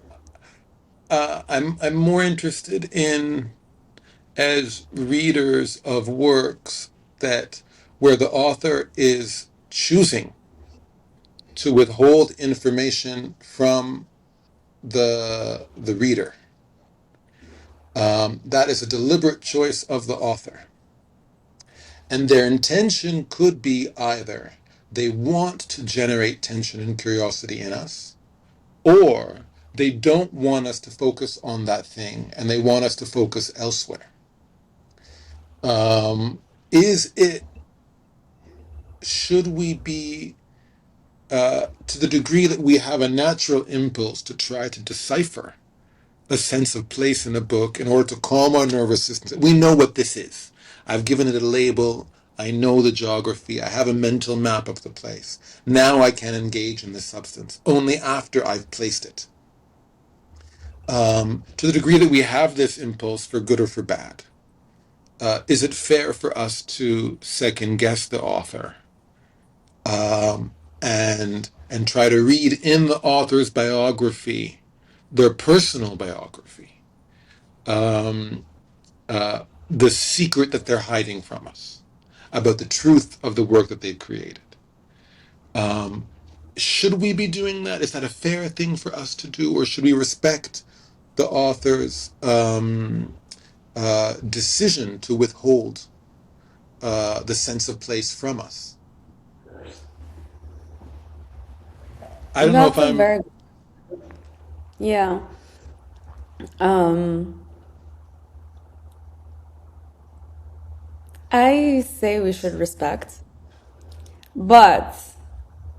I'm more interested in, as readers of works that where the author is choosing to withhold information from the reader. That is a deliberate choice of the author. And their intention could be either they want to generate tension and curiosity in us, or they don't want us to focus on that thing and they want us to focus elsewhere. Should we be, to the degree that we have a natural impulse to try to decipher a sense of place in a book in order to calm our nervous system? We know what this is. I've given it a label. I know the geography. I have a mental map of the place. Now I can engage in the substance only after I've placed it. To the degree that we have this impulse, for good or for bad, is it fair for us to second guess the author, and try to read in the author's biography, their personal biography, the secret that they're hiding from us about the truth of the work that they've created? Should we be doing that? Is that a fair thing for us to do, or should we respect the author's decision to withhold the sense of place from us? I don't know if That's a I'm. very, yeah. Um, I say we should respect, but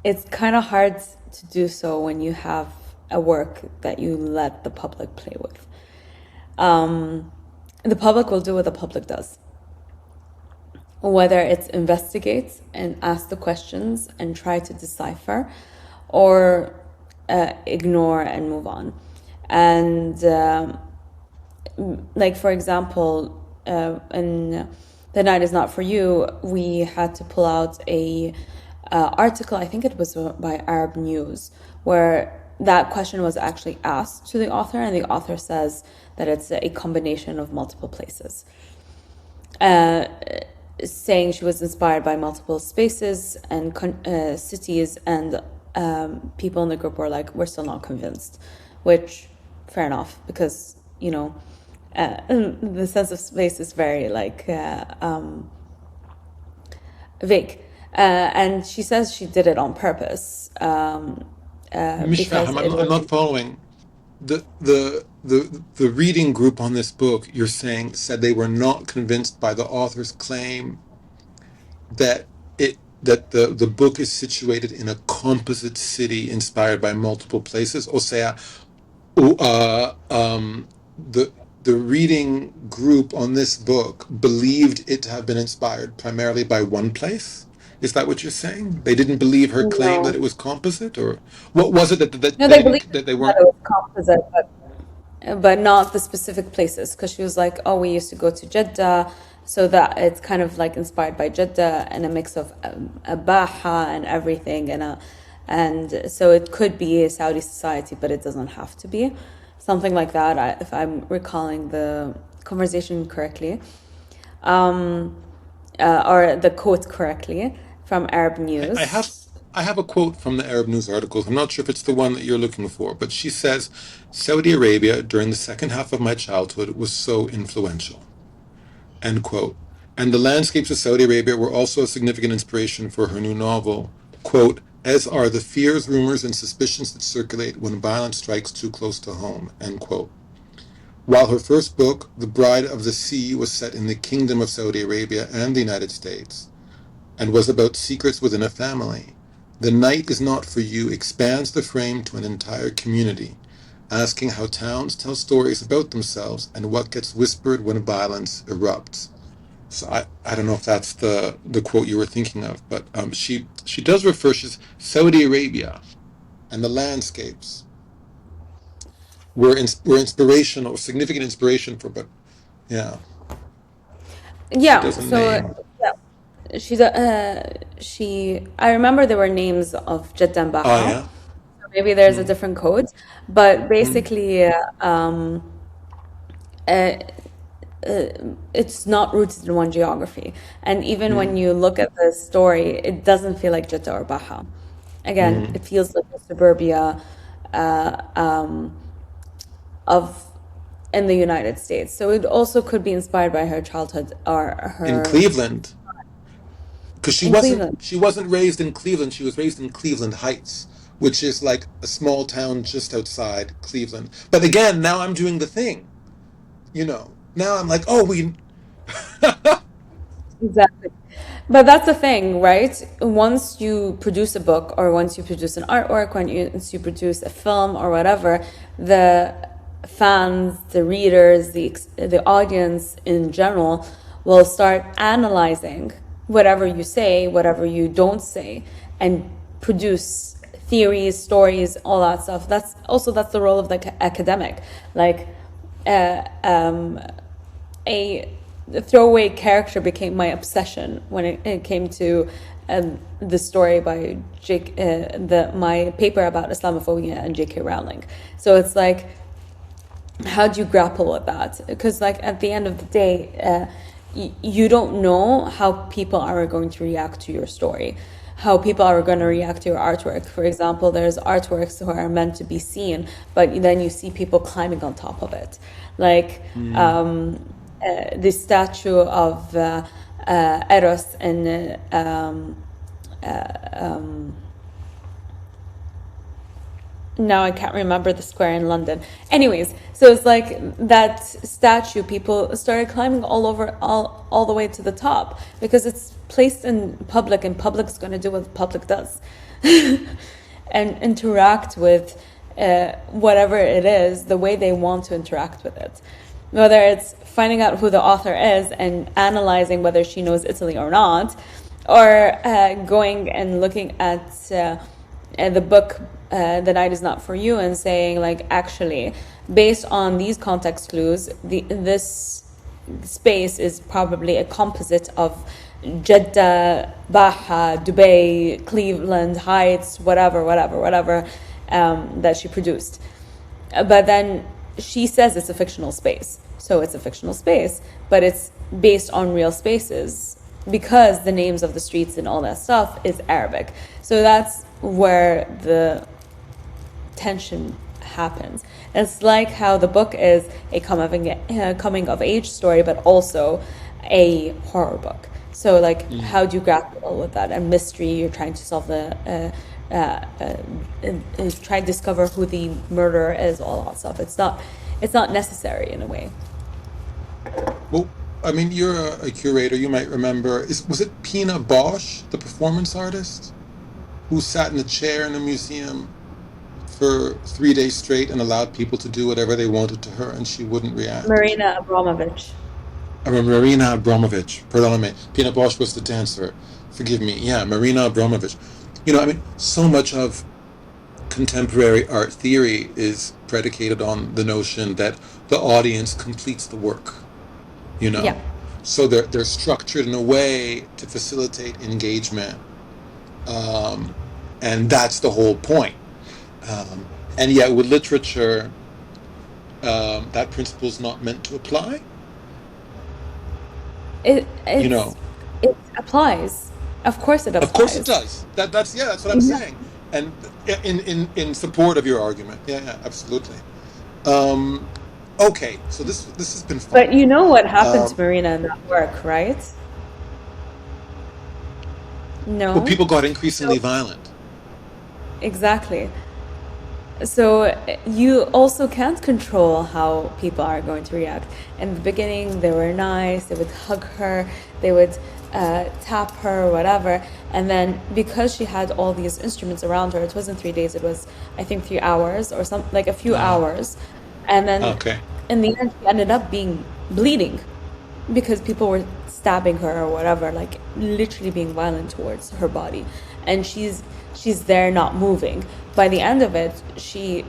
it's kind of hard to do so when you have a work that you let the public play with. The public will do what the public does, whether it's investigate and ask the questions and try to decipher, or ignore and move on. And like, for example, in The Night Is Not For You, we had to pull out a article, I think it was by Arab News, where that question was actually asked to the author, and the author says that it's a combination of multiple places, saying she was inspired by multiple spaces and cities, and people in the group were like, we're still not convinced, which, fair enough, because, you know, the sense of space is very vague. And she says she did it on purpose, Mish because Faham, it I'm was, not following. The reading group on this book, you're saying, said they were not convinced by the author's claim that the book is situated in a composite city inspired by multiple places. O sea, the reading group on this book believed it to have been inspired primarily by one place. Is that what you're saying? They didn't believe her claim that no. it was composite, or what was it No, that they it believed that they that weren't? it was composite, but not the specific places. Because she was like, "Oh, we used to go to Jeddah, so that it's kind of like inspired by Jeddah and a mix of Abaha and everything, and so it could be a Saudi society, but it doesn't have to be something like that. If I'm recalling the conversation correctly, or the quote correctly from Arab I, I News. have I have a quote from the Arab news articles. I'm not sure if it's the one that you're looking for, but she says, Saudi Arabia during the second half of my childhood was so influential. End quote. And the landscapes of Saudi Arabia were also a significant inspiration for her new novel, quote, as are the fears, rumors, and suspicions that circulate when violence strikes too close to home, end quote. While her first book, The Bride of the Sea, was set in the Kingdom of Saudi Arabia and the United States, and was about secrets within a family, The Night Is Not For You expands the frame to an entire community asking how towns tell stories about themselves and what gets whispered when violence erupts. So I don't know if that's the quote you were thinking of, but she does refer, she's Saudi Arabia and the landscapes were inspirational, significant inspiration for, but yeah, she Yeah. doesn't So name. yeah, she. I remember there were names of Jeddah and Oh Baha. yeah. Maybe there's a Mm, different code, but mm, basically, uh, it's not rooted in one geography. And even when mm, you look at the story, it doesn't feel like Jeddah or Baha. Again, mm. it feels like a suburbia uh, um, of in the United States. So it also could be inspired by her childhood or In her Cleveland, because in Cleveland. she wasn't raised in Cleveland, she was raised in Cleveland Heights, which is like a small town just outside Cleveland. But again, now I'm doing the thing, now I'm like, oh, we. Exactly. But that's the thing, right? Once you produce a book or once you produce an artwork, once you produce a film or whatever, the fans, the readers, the audience in general will start analyzing whatever you say, whatever you don't say, and produce theories, stories, all that stuff. That's the role of the academic. Like, uh, um, a throwaway character became my obsession when it came to the story by my paper about Islamophobia and J.K. Rowling. So it's like, how do you grapple with that? Because like at the end of the day, you don't know how people are going to react to your story, how people are going to react to your artwork. For example, there's artworks who are meant to be seen, but then you see people climbing on top of it, like Mm. the statue of Eros in now I can't remember the square in London. Anyways, so it's like that statue, people started climbing all over, all the way to the top because it's placed in public and public's going to do what the public does and interact with whatever it is the way they want to interact with it. Whether it's finding out who the author is and analyzing whether she knows Italy or not, or going and looking at the book The Night Is Not For You and saying, like, actually, based on these context clues, this space is probably a composite of Jeddah, Baha, Dubai, Cleveland Heights, whatever, that she produced. But then she says it's a fictional space. So it's a fictional space, but it's based on real spaces because the names of the streets and all that stuff is Arabic. So that's where the tension happens. It's like how the book is a coming of age story, but also a horror book. So like, Mm. how do you grapple with that? And mystery, you're trying to solve try to discover who the murderer is, all that stuff. It's not necessary in a way. Well, I mean, you're a curator. You might remember. Was it Pina Bausch, the performance artist, who sat in a chair in a museum for 3 days straight and allowed people to do whatever they wanted to her, and she wouldn't react? Marina Abramovich. I remember Marina Abramovich. Perdóname. Pina Bausch was the dancer. Forgive me. Yeah, Marina Abramovich. I mean, so much of contemporary art theory is predicated on the notion that the audience completes the work. you Yeah. know so they're structured in a way to facilitate engagement, and that's the whole point. And yet with literature, that principle is not meant to apply. It you it's know it applies. Of course it of course it applies. does. That's what I'm Yeah. saying, and in support of your argument. Yeah, absolutely. um okay, so this has been But fun. you know what happened to um Marina in that work, right? well, No? people got So increasingly violent. exactly. So you also can't control how people are going to react. In the beginning, they were nice. They would hug her. They would tap her, whatever. And then because she had all these instruments around her, it wasn't 3 days. It was, I think, 3 hours or something, like a few hours. And then Okay. in the end, she ended up being bleeding because people were stabbing her or whatever, like literally being violent towards her body, and she's there not moving. By the end of it,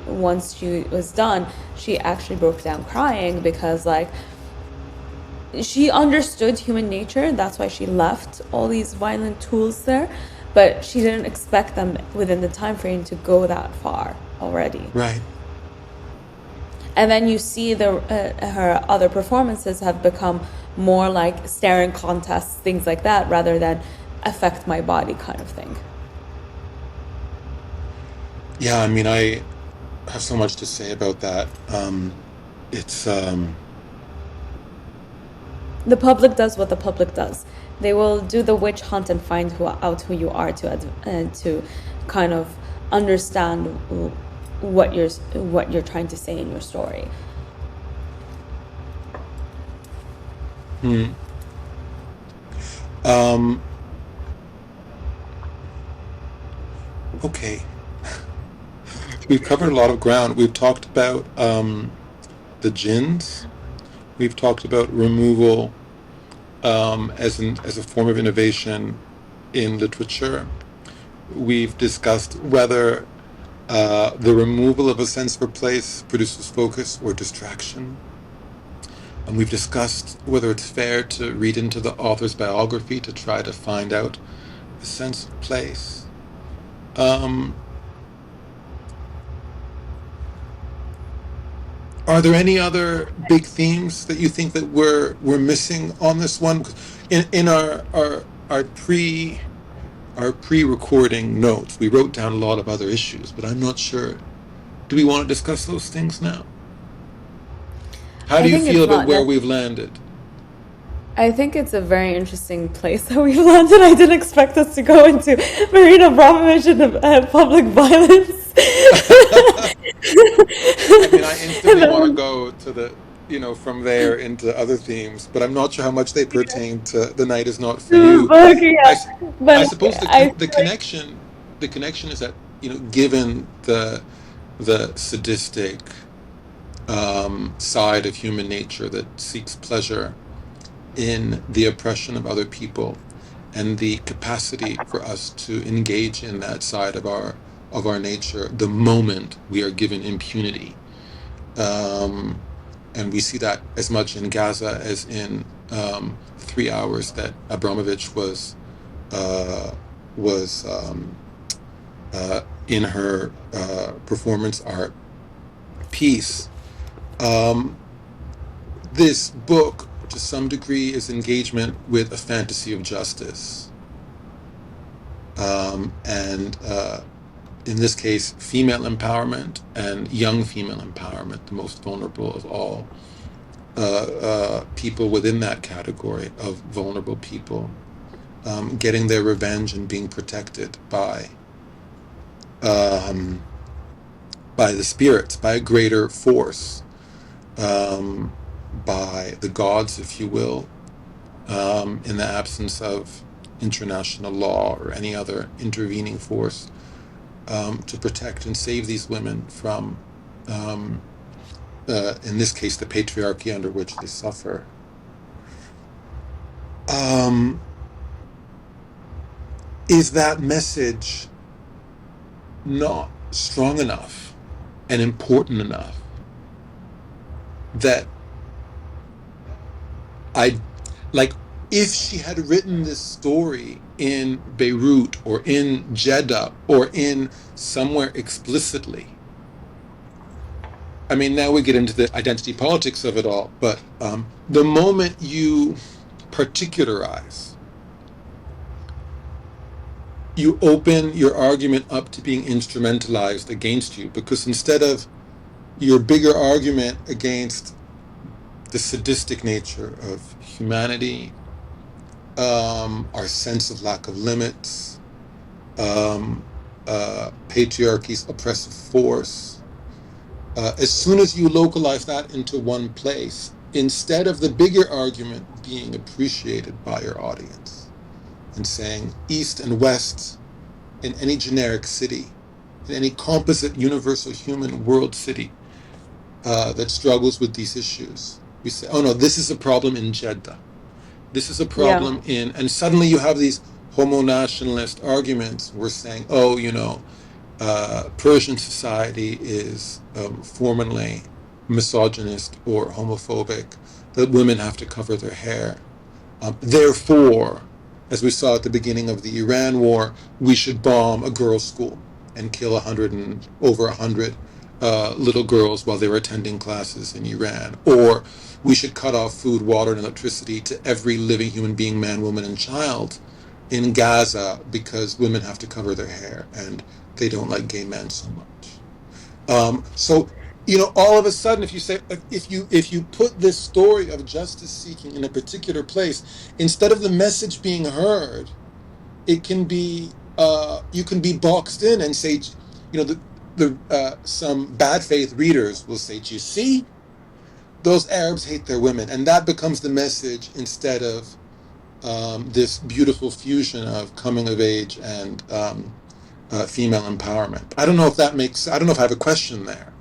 once she was done, she actually broke down crying because like she understood human nature. That's why she left all these violent tools there, but she didn't expect them within the time frame to go that far already. Right. And then you see her other performances have become more like staring contests, things like that, rather than affect my body kind of thing. Yeah, I mean, I have so much to say about that. It's The public does what the public does. They will do the witch hunt and find out who you are to kind of understand what you're trying to say in your story. Okay. We've covered a lot of ground. We've talked about the jinns. We've talked about removal as a form of innovation in literature. We've discussed whether the removal of a sense of a place produces focus or distraction. And we've discussed whether it's fair to read into the author's biography to try to find out a sense of place. Are there any other big themes that you think that we're missing on this one? In our pre-recording notes, we wrote down a lot of other issues, but I'm not sure. Do we want to discuss those things now? How do you feel about where we've landed? I think it's a very interesting place that we've landed. I didn't expect us to go into Marina Abramovich and public violence. I mean, I instantly want to go to from there into other themes, but I'm not sure how much they pertain to The Night Is Not For You. I, s- I But suppose I the connection is that, given the sadistic side of human nature that seeks pleasure in the oppression of other people, and the capacity for us to engage in that side of our nature the moment we are given impunity. And we see that as much in Gaza as in 3 hours that Abramovich was in her performance art piece. This book, to some degree, is engagement with a fantasy of justice. And in this case, female empowerment and young female empowerment, the most vulnerable of all people within that category of vulnerable people, getting their revenge and being protected by the spirits, by a greater force, by the gods, if you will, in the absence of international law or any other intervening force, to protect and save these women from, in this case, the patriarchy under which they suffer. Is that message not strong enough and important enough that if she had written this story in Beirut or in Jeddah or in somewhere explicitly, I mean, now we get into the identity politics of it all, but the moment you particularize, you open your argument up to being instrumentalized against you, because instead of your bigger argument against the sadistic nature of humanity, our sense of lack of limits, patriarchy's oppressive force, As soon as you localize that into one place, instead of the bigger argument being appreciated by your audience and saying East and West in any generic city, in any composite universal human world city that struggles with these issues, we say, oh no, this is a problem in Jeddah. This is a Yeah. problem and suddenly you have these homo nationalist arguments. We're saying, oh, Persian society is formally misogynist or homophobic, that women have to cover their hair. Therefore, as we saw at the beginning of the Iran war, we should bomb a girls' school and kill over 100 little girls while they were attending classes in Iran. Or we should cut off food, water, and electricity to every living human being, man, woman, and child in Gaza because women have to cover their hair and they don't like gay men so much. So all of a sudden, if you put this story of justice seeking in a particular place, instead of the message being heard, it can be you can be boxed in and say, some bad faith readers will say, "Do you see? Those Arabs hate their women," and that becomes the message instead of this beautiful fusion of coming of age and female empowerment. I don't know if that makes. I don't know if I have a question there.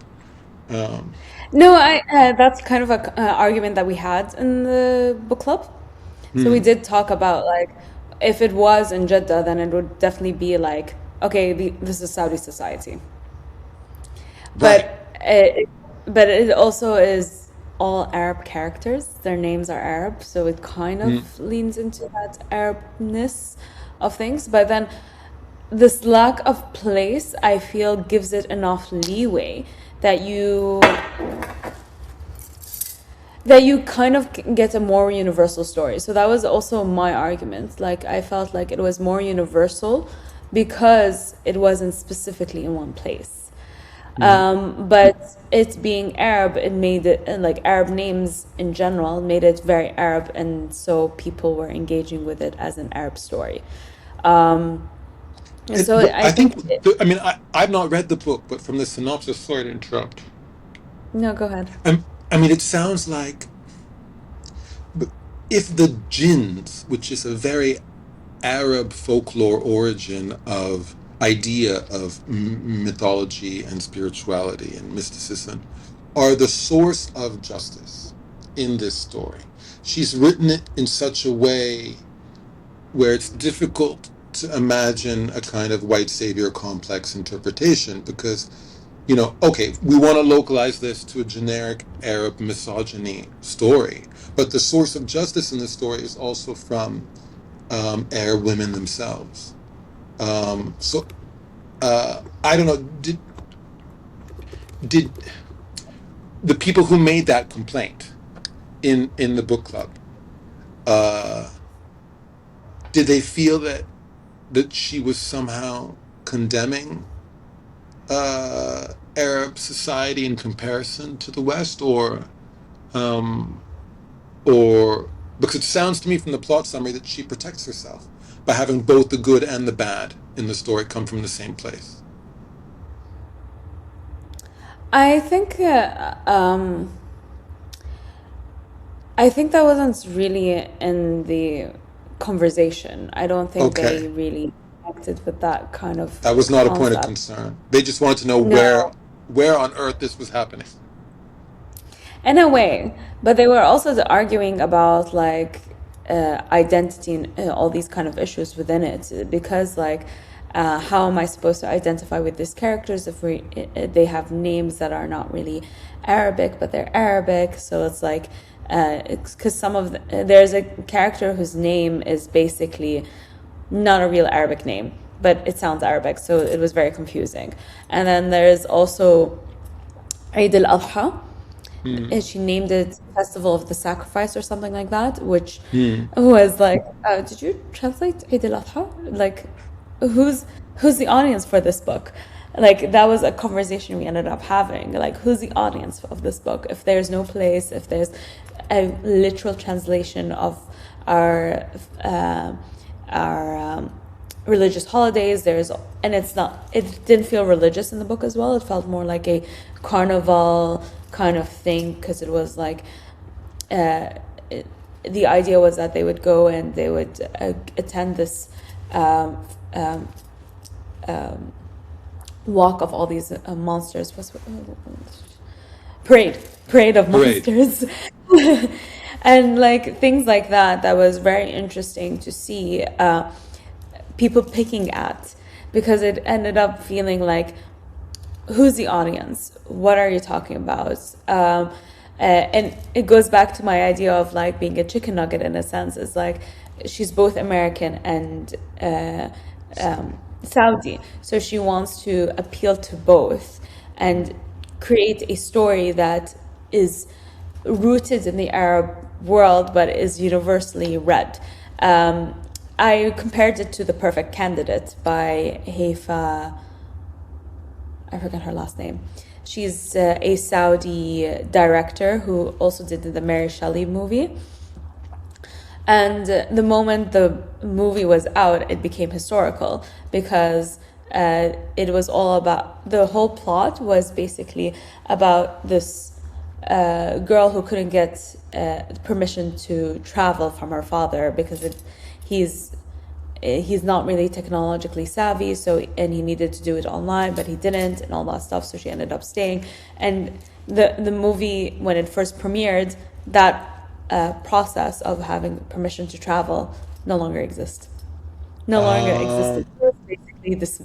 Um, No, I that's kind of a argument that we had in the book club. So we hmm, did talk about like if it was in Jeddah, then it would definitely be like okay, this is Saudi society. right. But it also is all Arab characters. Their names are Arab, so it kind Hmm. of leans into that Arabness of things. But then this lack of place, I feel, gives it enough leeway that you kind of get a more universal story. So that was also my argument. Like I felt like it was more universal because it wasn't specifically in one place. Hmm. But it being Arab, it made it like Arab names in general made it very Arab, and so people were engaging with it as an Arab story. Um, so But I I think think, I've not read the book, but from the synopsis, sorry to interrupt. no, go ahead. It sounds like if the jinns, which is a very Arab folklore origin of idea of mythology and spirituality and mysticism, are the source of justice in this story. She's written it in such a way where it's difficult to imagine a kind of white savior complex interpretation because, okay, we want to localize this to a generic Arab misogyny story, but the source of justice in the story is also from Arab women themselves. I don't know. Did the people who made that complaint in the book club, uh, did they feel that she was somehow condemning Arab society in comparison to the West, um, or because it sounds to me from the plot summary that she protects herself by having both the good and the bad in the story come from the same place. I think I think that wasn't really in the conversation. I don't think they Okay, really connected with that kind of that was not a point of concept. concern. They just wanted to know where No, where on earth this was happening. in a way, but they were also arguing about like identity and all these kind of issues within it because like how am I supposed to identify with these characters if they have names that are not really Arabic but they're Arabic, so it's like because there's a character whose name is basically not a real Arabic name but it sounds Arabic, so it was very confusing. And then there's also Eid al-Adha. Hmm. And she named it Festival of the Sacrifice or something like that, which Hmm. was like, did you translate Eid al-Adha? Like, who's who's the audience for this book? Like, that was a conversation we ended up having. Like, who's the audience of this book? If there's no place, if there's a literal translation of our our religious holidays. And it didn't feel religious in the book as well. It felt more like a carnival kind of thing, because it was like, the idea was that they would go and they would attend this um, um, walk of all these monsters. Parade of Great. monsters. And like things like that was very interesting to see people picking at, because it ended up feeling like, who's the audience? What are you talking about? And it goes back to my idea of like being a chicken nugget in a sense. It's like she's both American and Saudi, so she wants to appeal to both and create a story that is rooted in the Arab world but is universally read. I compared it to The Perfect Candidate by Haifa. I forgot her last name. She's a Saudi director who also did the Mary Shelley movie. And the moment the movie was out, it became historical, because it was all about, the whole plot was basically about this girl who couldn't get permission to travel from her father, because he's not really technologically savvy, and he needed to do it online, but he didn't, and all that stuff. So she ended up staying. And the movie, when it first premiered, that process of having permission to travel no longer exists. No longer existed. It was basically this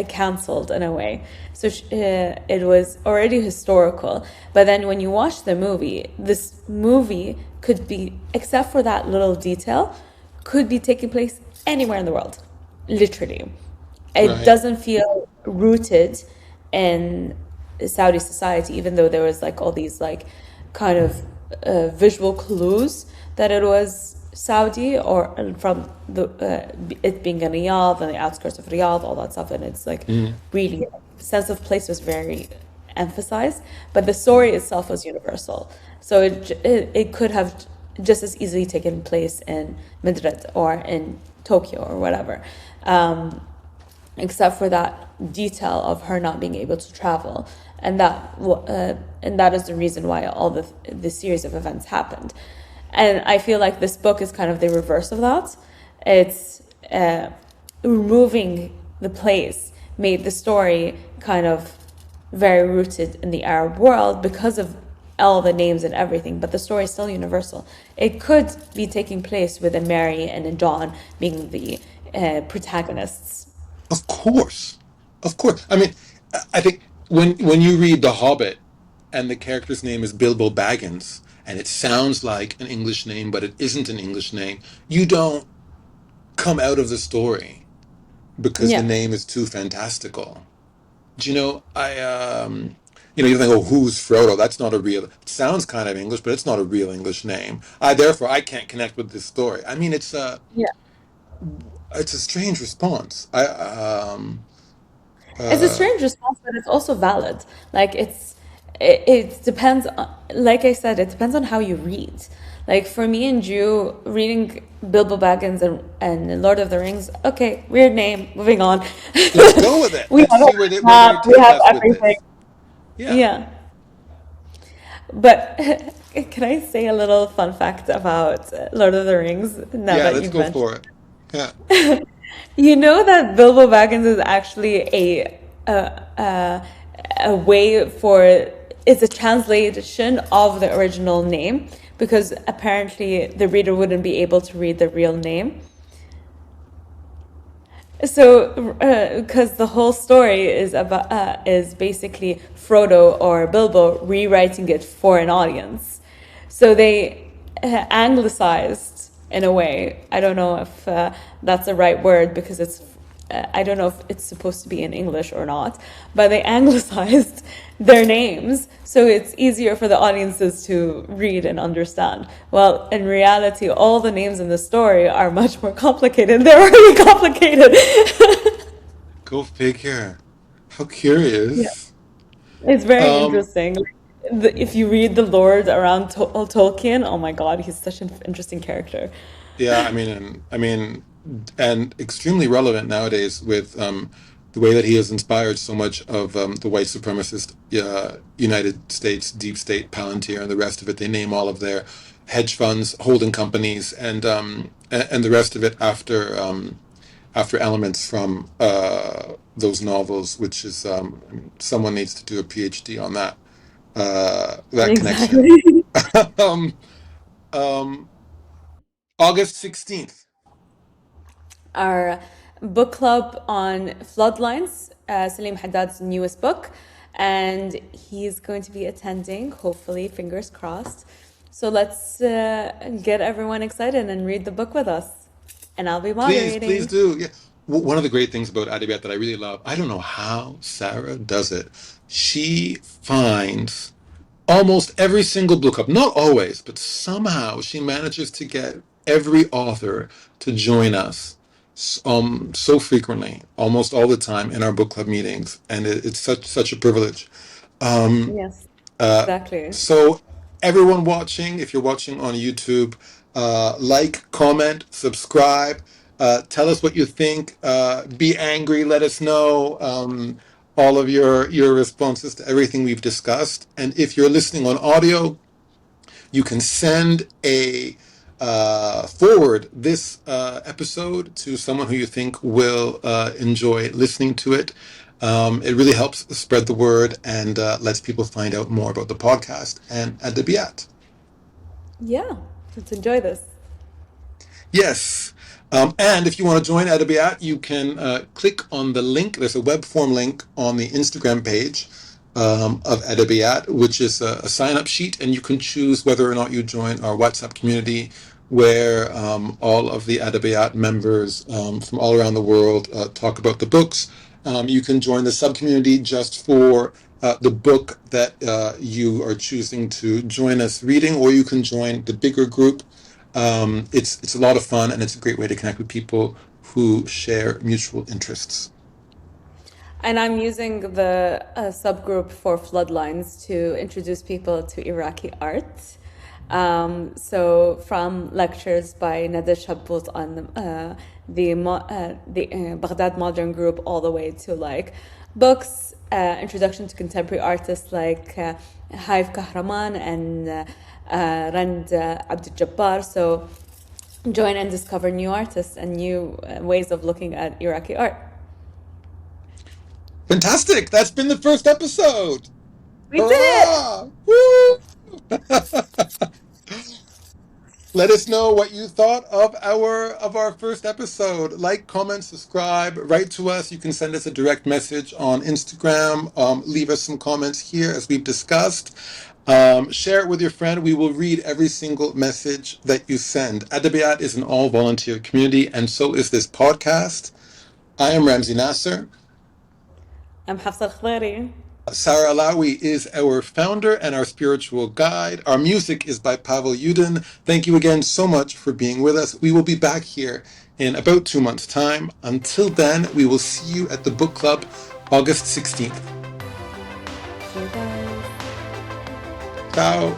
cancelled in a way. So it was already historical. But then when you watch the movie, this movie could be, except for that little detail, could be taking place anywhere in the world, literally. It Right. doesn't feel rooted in Saudi society, even though there was like all these like kind of visual clues that it was Saudi, or from it being in Riyadh and the outskirts of Riyadh, all that stuff, and it's like really sense of place was very emphasized, but the story itself was universal. So it could have just as easily taken place in Madrid or in Tokyo or whatever, except for that detail of her not being able to travel, and that is the reason why all the series of events happened. And I feel like this book is kind of the reverse of that. It's removing the place made the story kind of very rooted in the Arab world because of all the names and everything, but the story is still universal. It could be taking place with a Mary and a John being the protagonists. Of course. Of course. I mean, I think when you read The Hobbit and the character's name is Bilbo Baggins, and it sounds like an English name, but it isn't an English name, you don't come out of the story because the Yeah. name is too fantastical. Do you know, you think, oh, who's Frodo? That's not a real, it sounds kind of English, but it's not a real English name. Therefore, I can't connect with this story. I mean, Yeah. it's a strange response. It's a Uh, strange response, but it's also valid. Like it depends on, like I said, it depends on how you read. Like for me and Jew, reading Bilbo Baggins and Lord of the Rings, okay, weird name, moving on. let's go with it. We Let's have a see where map, they we take have us with everything. this. Yeah. Yeah. But can I say a little fun fact about Lord of the Rings now Yeah, that let's you've go mentioned? for it. Yeah. You know that Bilbo Baggins is actually a way for, it's a translation of the original name, because apparently the reader wouldn't be able to read the real name. So, because the whole story is basically Frodo or Bilbo rewriting it for an audience, so they anglicized in a way. I don't know if that's the right word, because it's I don't know if it's supposed to be in English or not, but they anglicized their names so it's easier for the audiences to read and understand. Well, in reality, all the names in the story are much more complicated. They're already complicated. Go figure. How Yeah. curious. It's very Um, interesting. If you read the lore around Tolkien, oh my God, he's such an interesting character. yeah, I mean, and extremely relevant nowadays with the way that he has inspired so much of the white supremacist United States deep state Palantir and the rest of it. They name all of their hedge funds, holding companies, and the rest of it after elements from those novels, which is someone needs to do a PhD on that connection. Exactly. um, um, August 16th. Our book club on floodlines, Salim Haddad's newest book, and he's going to be attending, hopefully, fingers crossed. So let's get everyone excited and read the book with us. And I'll be Please moderating. do. Yeah. One of the great things about Adabiyat that I really love, I don't know how Sarah does it. She finds almost every single book club, not always, but somehow she manages to get every author to join us so frequently, almost all the time in our book club meetings, and it's such a privilege. Um, Yes, uh, exactly. so everyone watching, if you're watching on YouTube, like, comment, subscribe, tell us what you think. Be angry, let us know all of your responses to everything we've discussed. And if you're listening on audio, you can send a forward this episode to someone who you think will enjoy listening to it. It really helps spread the word and lets people find out more about the podcast and Adabiyat. Yeah, let's enjoy this. Yes. And if you want to join Adabiyat, you can click on the link. There's a web form link on the Instagram page of Adabiyat, which is a sign-up sheet, and you can choose whether or not you join our WhatsApp community, where all of the Adabiyat members from all around the world talk about the books. You can join the subcommunity just for the book that you are choosing to join us reading, or you can join the bigger group. It's a lot of fun, and it's a great way to connect with people who share mutual interests. And I'm using the subgroup for Floodlines to introduce people to Iraqi art. So from lectures by Nader Shabbout on the Baghdad Modern Group, all the way to like books, introduction to contemporary artists like Haif Kahraman and Rand Abdul Jabbar. So join and discover new artists and new ways of looking at Iraqi art. Fantastic! That's been the first episode. We did it! Hurrah! Woo! Let us know what you thought of our first episode. Like, comment, subscribe, write to us. You can send us a direct message on Instagram. Leave us some comments here as we've discussed. Share it with your friend. We will read every single message that you send. Adabiyat is an all-volunteer community, and so is this podcast. I am Ramzi Nasir. I'm Hafsa Alkhudairi. Sarah Alaoui is our founder and our spiritual guide. Our music is by Pavel Yudin. Thank you again so much for being with us. We will be back here in about 2 months' time. Until then, we will see you at the book club August 16th. See you guys. Ciao.